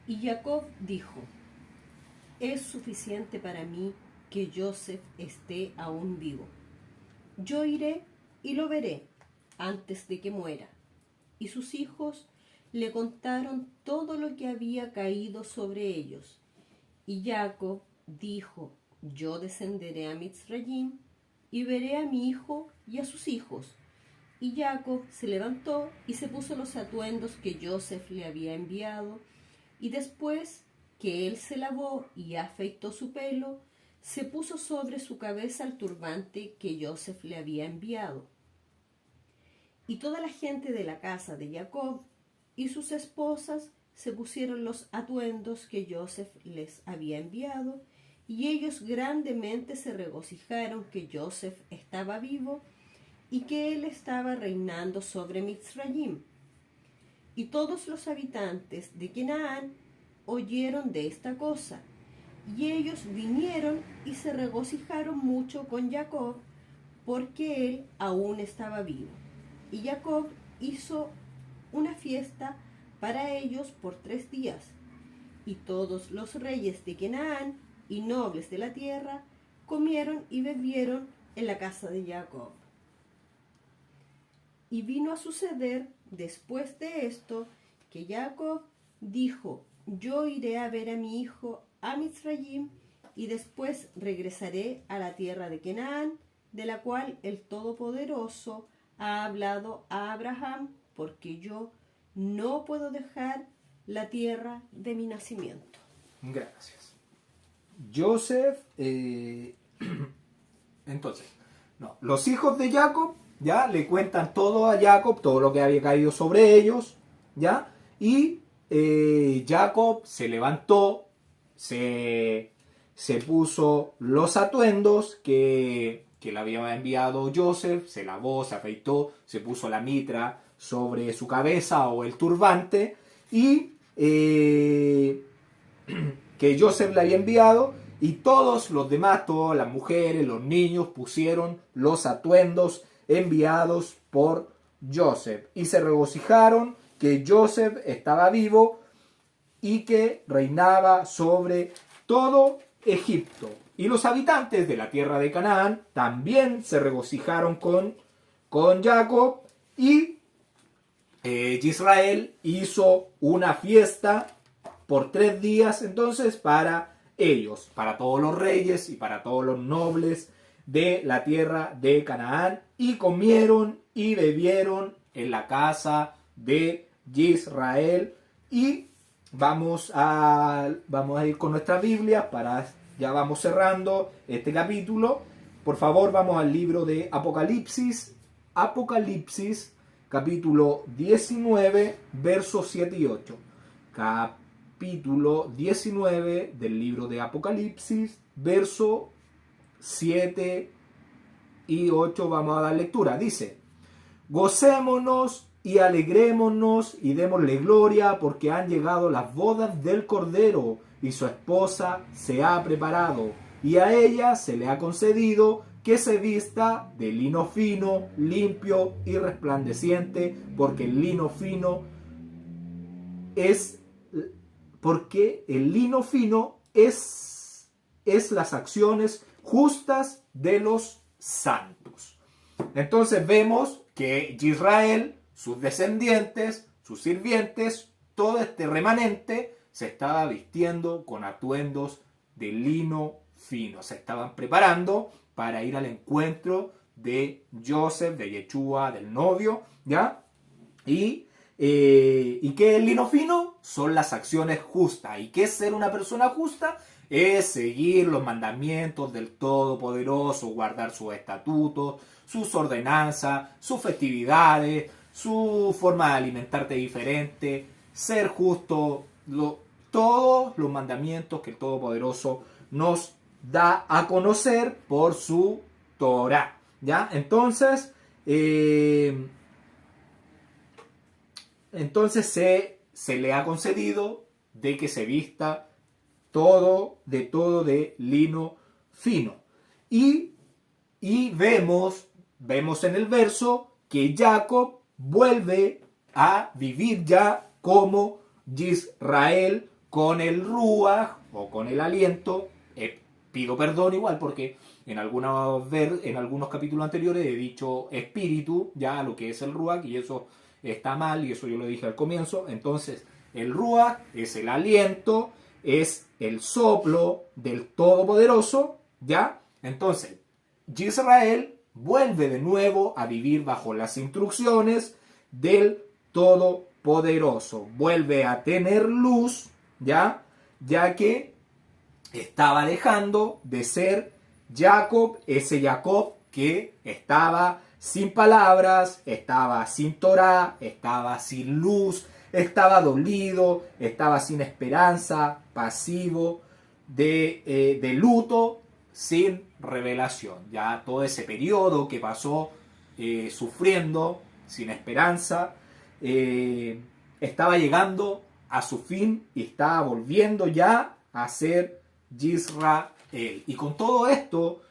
S2: Y Jacob dijo, es suficiente para mí que Joseph esté aún vivo. Yo iré y lo veré antes de que muera. Y sus hijos le contaron todo lo que había caído sobre ellos. Y Jacob dijo, yo descenderé a Mitzrayim y veré a mi hijo y a sus hijos. Y Jacob se levantó y se puso los atuendos que Joseph le había enviado, y después que él se lavó y afeitó su pelo, se puso sobre su cabeza el turbante que Joseph le había enviado. Y toda la gente de la casa de Jacob y sus esposas se pusieron los atuendos que Joseph les había enviado, y ellos grandemente se regocijaron que Joseph estaba vivo y que él estaba reinando sobre Mitzrayim. Y todos los habitantes de Canaán oyeron de esta cosa, y ellos vinieron y se regocijaron mucho con Jacob, porque él aún estaba vivo. Y Jacob hizo una fiesta para ellos por 3 días, y todos los reyes de Canaán y nobles de la tierra comieron y bebieron en la casa de Jacob. Y vino a suceder después de esto que Jacob dijo, yo iré a ver a mi hijo a Mitzrayim y después regresaré a la tierra de Canaán, de la cual el Todopoderoso ha hablado a Abraham, porque yo no puedo dejar la tierra de mi nacimiento.
S1: Gracias. Joseph, entonces, no, los hijos de Jacob ya le cuentan todo a Jacob, todo lo que había caído sobre ellos, ya, y Jacob se levantó, se puso los atuendos que le había enviado Joseph, se lavó, se afeitó, se puso la mitra sobre su cabeza o el turbante, y que Joseph le había enviado, y todos los demás, todas las mujeres, los niños, pusieron los atuendos enviados por Joseph, y se regocijaron que Joseph estaba vivo y que reinaba sobre todo Egipto. Y los habitantes de la tierra de Canaán también se regocijaron con Jacob, y Israel hizo una fiesta por 3 días entonces para ellos, para todos los reyes y para todos los nobles de la tierra de Canaán, y comieron y bebieron en la casa de Israel. Y vamos a ir con nuestra Biblia, ya vamos cerrando este capítulo. Por favor, vamos al libro de Apocalipsis, capítulo 19, versos 7 y 8. Capítulo 19 del libro de Apocalipsis, verso 7 y 8, vamos a dar lectura. Dice, gocémonos y alegrémonos y démosle gloria, porque han llegado las bodas del Cordero, y su esposa se ha preparado, y a ella se le ha concedido que se vista de lino fino, limpio y resplandeciente, porque el lino fino es las acciones justas de los santos. Entonces vemos que Israel, sus descendientes, sus sirvientes, todo este remanente se estaba vistiendo con atuendos de lino fino. Se estaban preparando para ir al encuentro de Joseph, de Yeshua, del novio, ¿ya? Y ¿Y qué es el lino fino? Son las acciones justas. ¿Y qué es ser una persona justa? Es seguir los mandamientos del Todopoderoso, guardar sus estatutos, sus ordenanzas, sus festividades, su forma de alimentarte diferente, ser justo, todos los mandamientos que el Todopoderoso nos da a conocer por su Torah. ¿Ya? Entonces se le ha concedido de que se vista todo de lino fino. Y vemos en el verso que Jacob vuelve a vivir ya como Israel con el ruach o con el aliento. Pido perdón igual porque en algunos capítulos anteriores he dicho espíritu, ya lo que es el ruach, y eso está mal, y eso yo lo dije al comienzo. Entonces, el ruach es el aliento, es el soplo del Todopoderoso, ¿ya? Entonces, Israel vuelve de nuevo a vivir bajo las instrucciones del Todopoderoso. Vuelve a tener luz, ¿ya? Ya que estaba dejando de ser Jacob, ese Jacob que estaba sin palabras, estaba sin Torah, estaba sin luz, estaba dolido, estaba sin esperanza, pasivo, de luto, sin revelación. Ya todo ese periodo que pasó sufriendo, sin esperanza, estaba llegando a su fin y estaba volviendo ya a ser Israel. Y con todo esto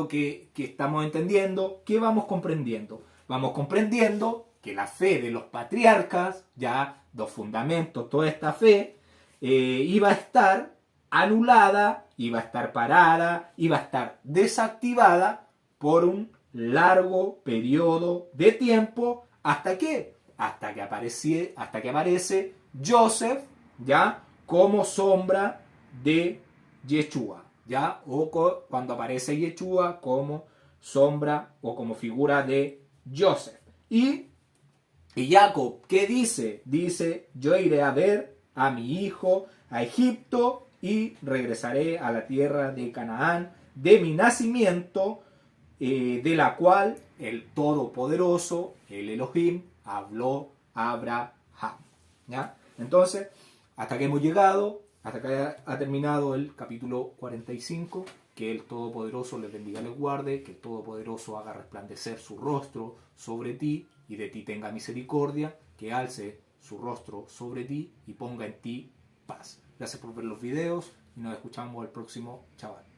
S1: que estamos entendiendo, ¿qué vamos comprendiendo? Vamos comprendiendo que la fe de los patriarcas, ya los fundamentos, toda esta fe, iba a estar anulada, iba a estar parada, iba a estar desactivada por un largo periodo de tiempo. ¿Hasta qué? Hasta que aparece Joseph, ya, como sombra de Yeshua, ya, o cuando aparece Yeshua como sombra o como figura de Joseph. Y Jacob, ¿qué dice? Dice, yo iré a ver a mi hijo a Egipto y regresaré a la tierra de Canaán, de mi nacimiento, de la cual el Todopoderoso, el Elohim, habló a Abraham. ¿Ya? Entonces, hasta que hemos llegado, hasta que ha terminado el capítulo 45, que el Todopoderoso les bendiga y les guarde, que el Todopoderoso haga resplandecer su rostro sobre ti y de ti tenga misericordia, que alce su rostro sobre ti y ponga en ti paz. Gracias por ver los videos y nos escuchamos el próximo Shabbat.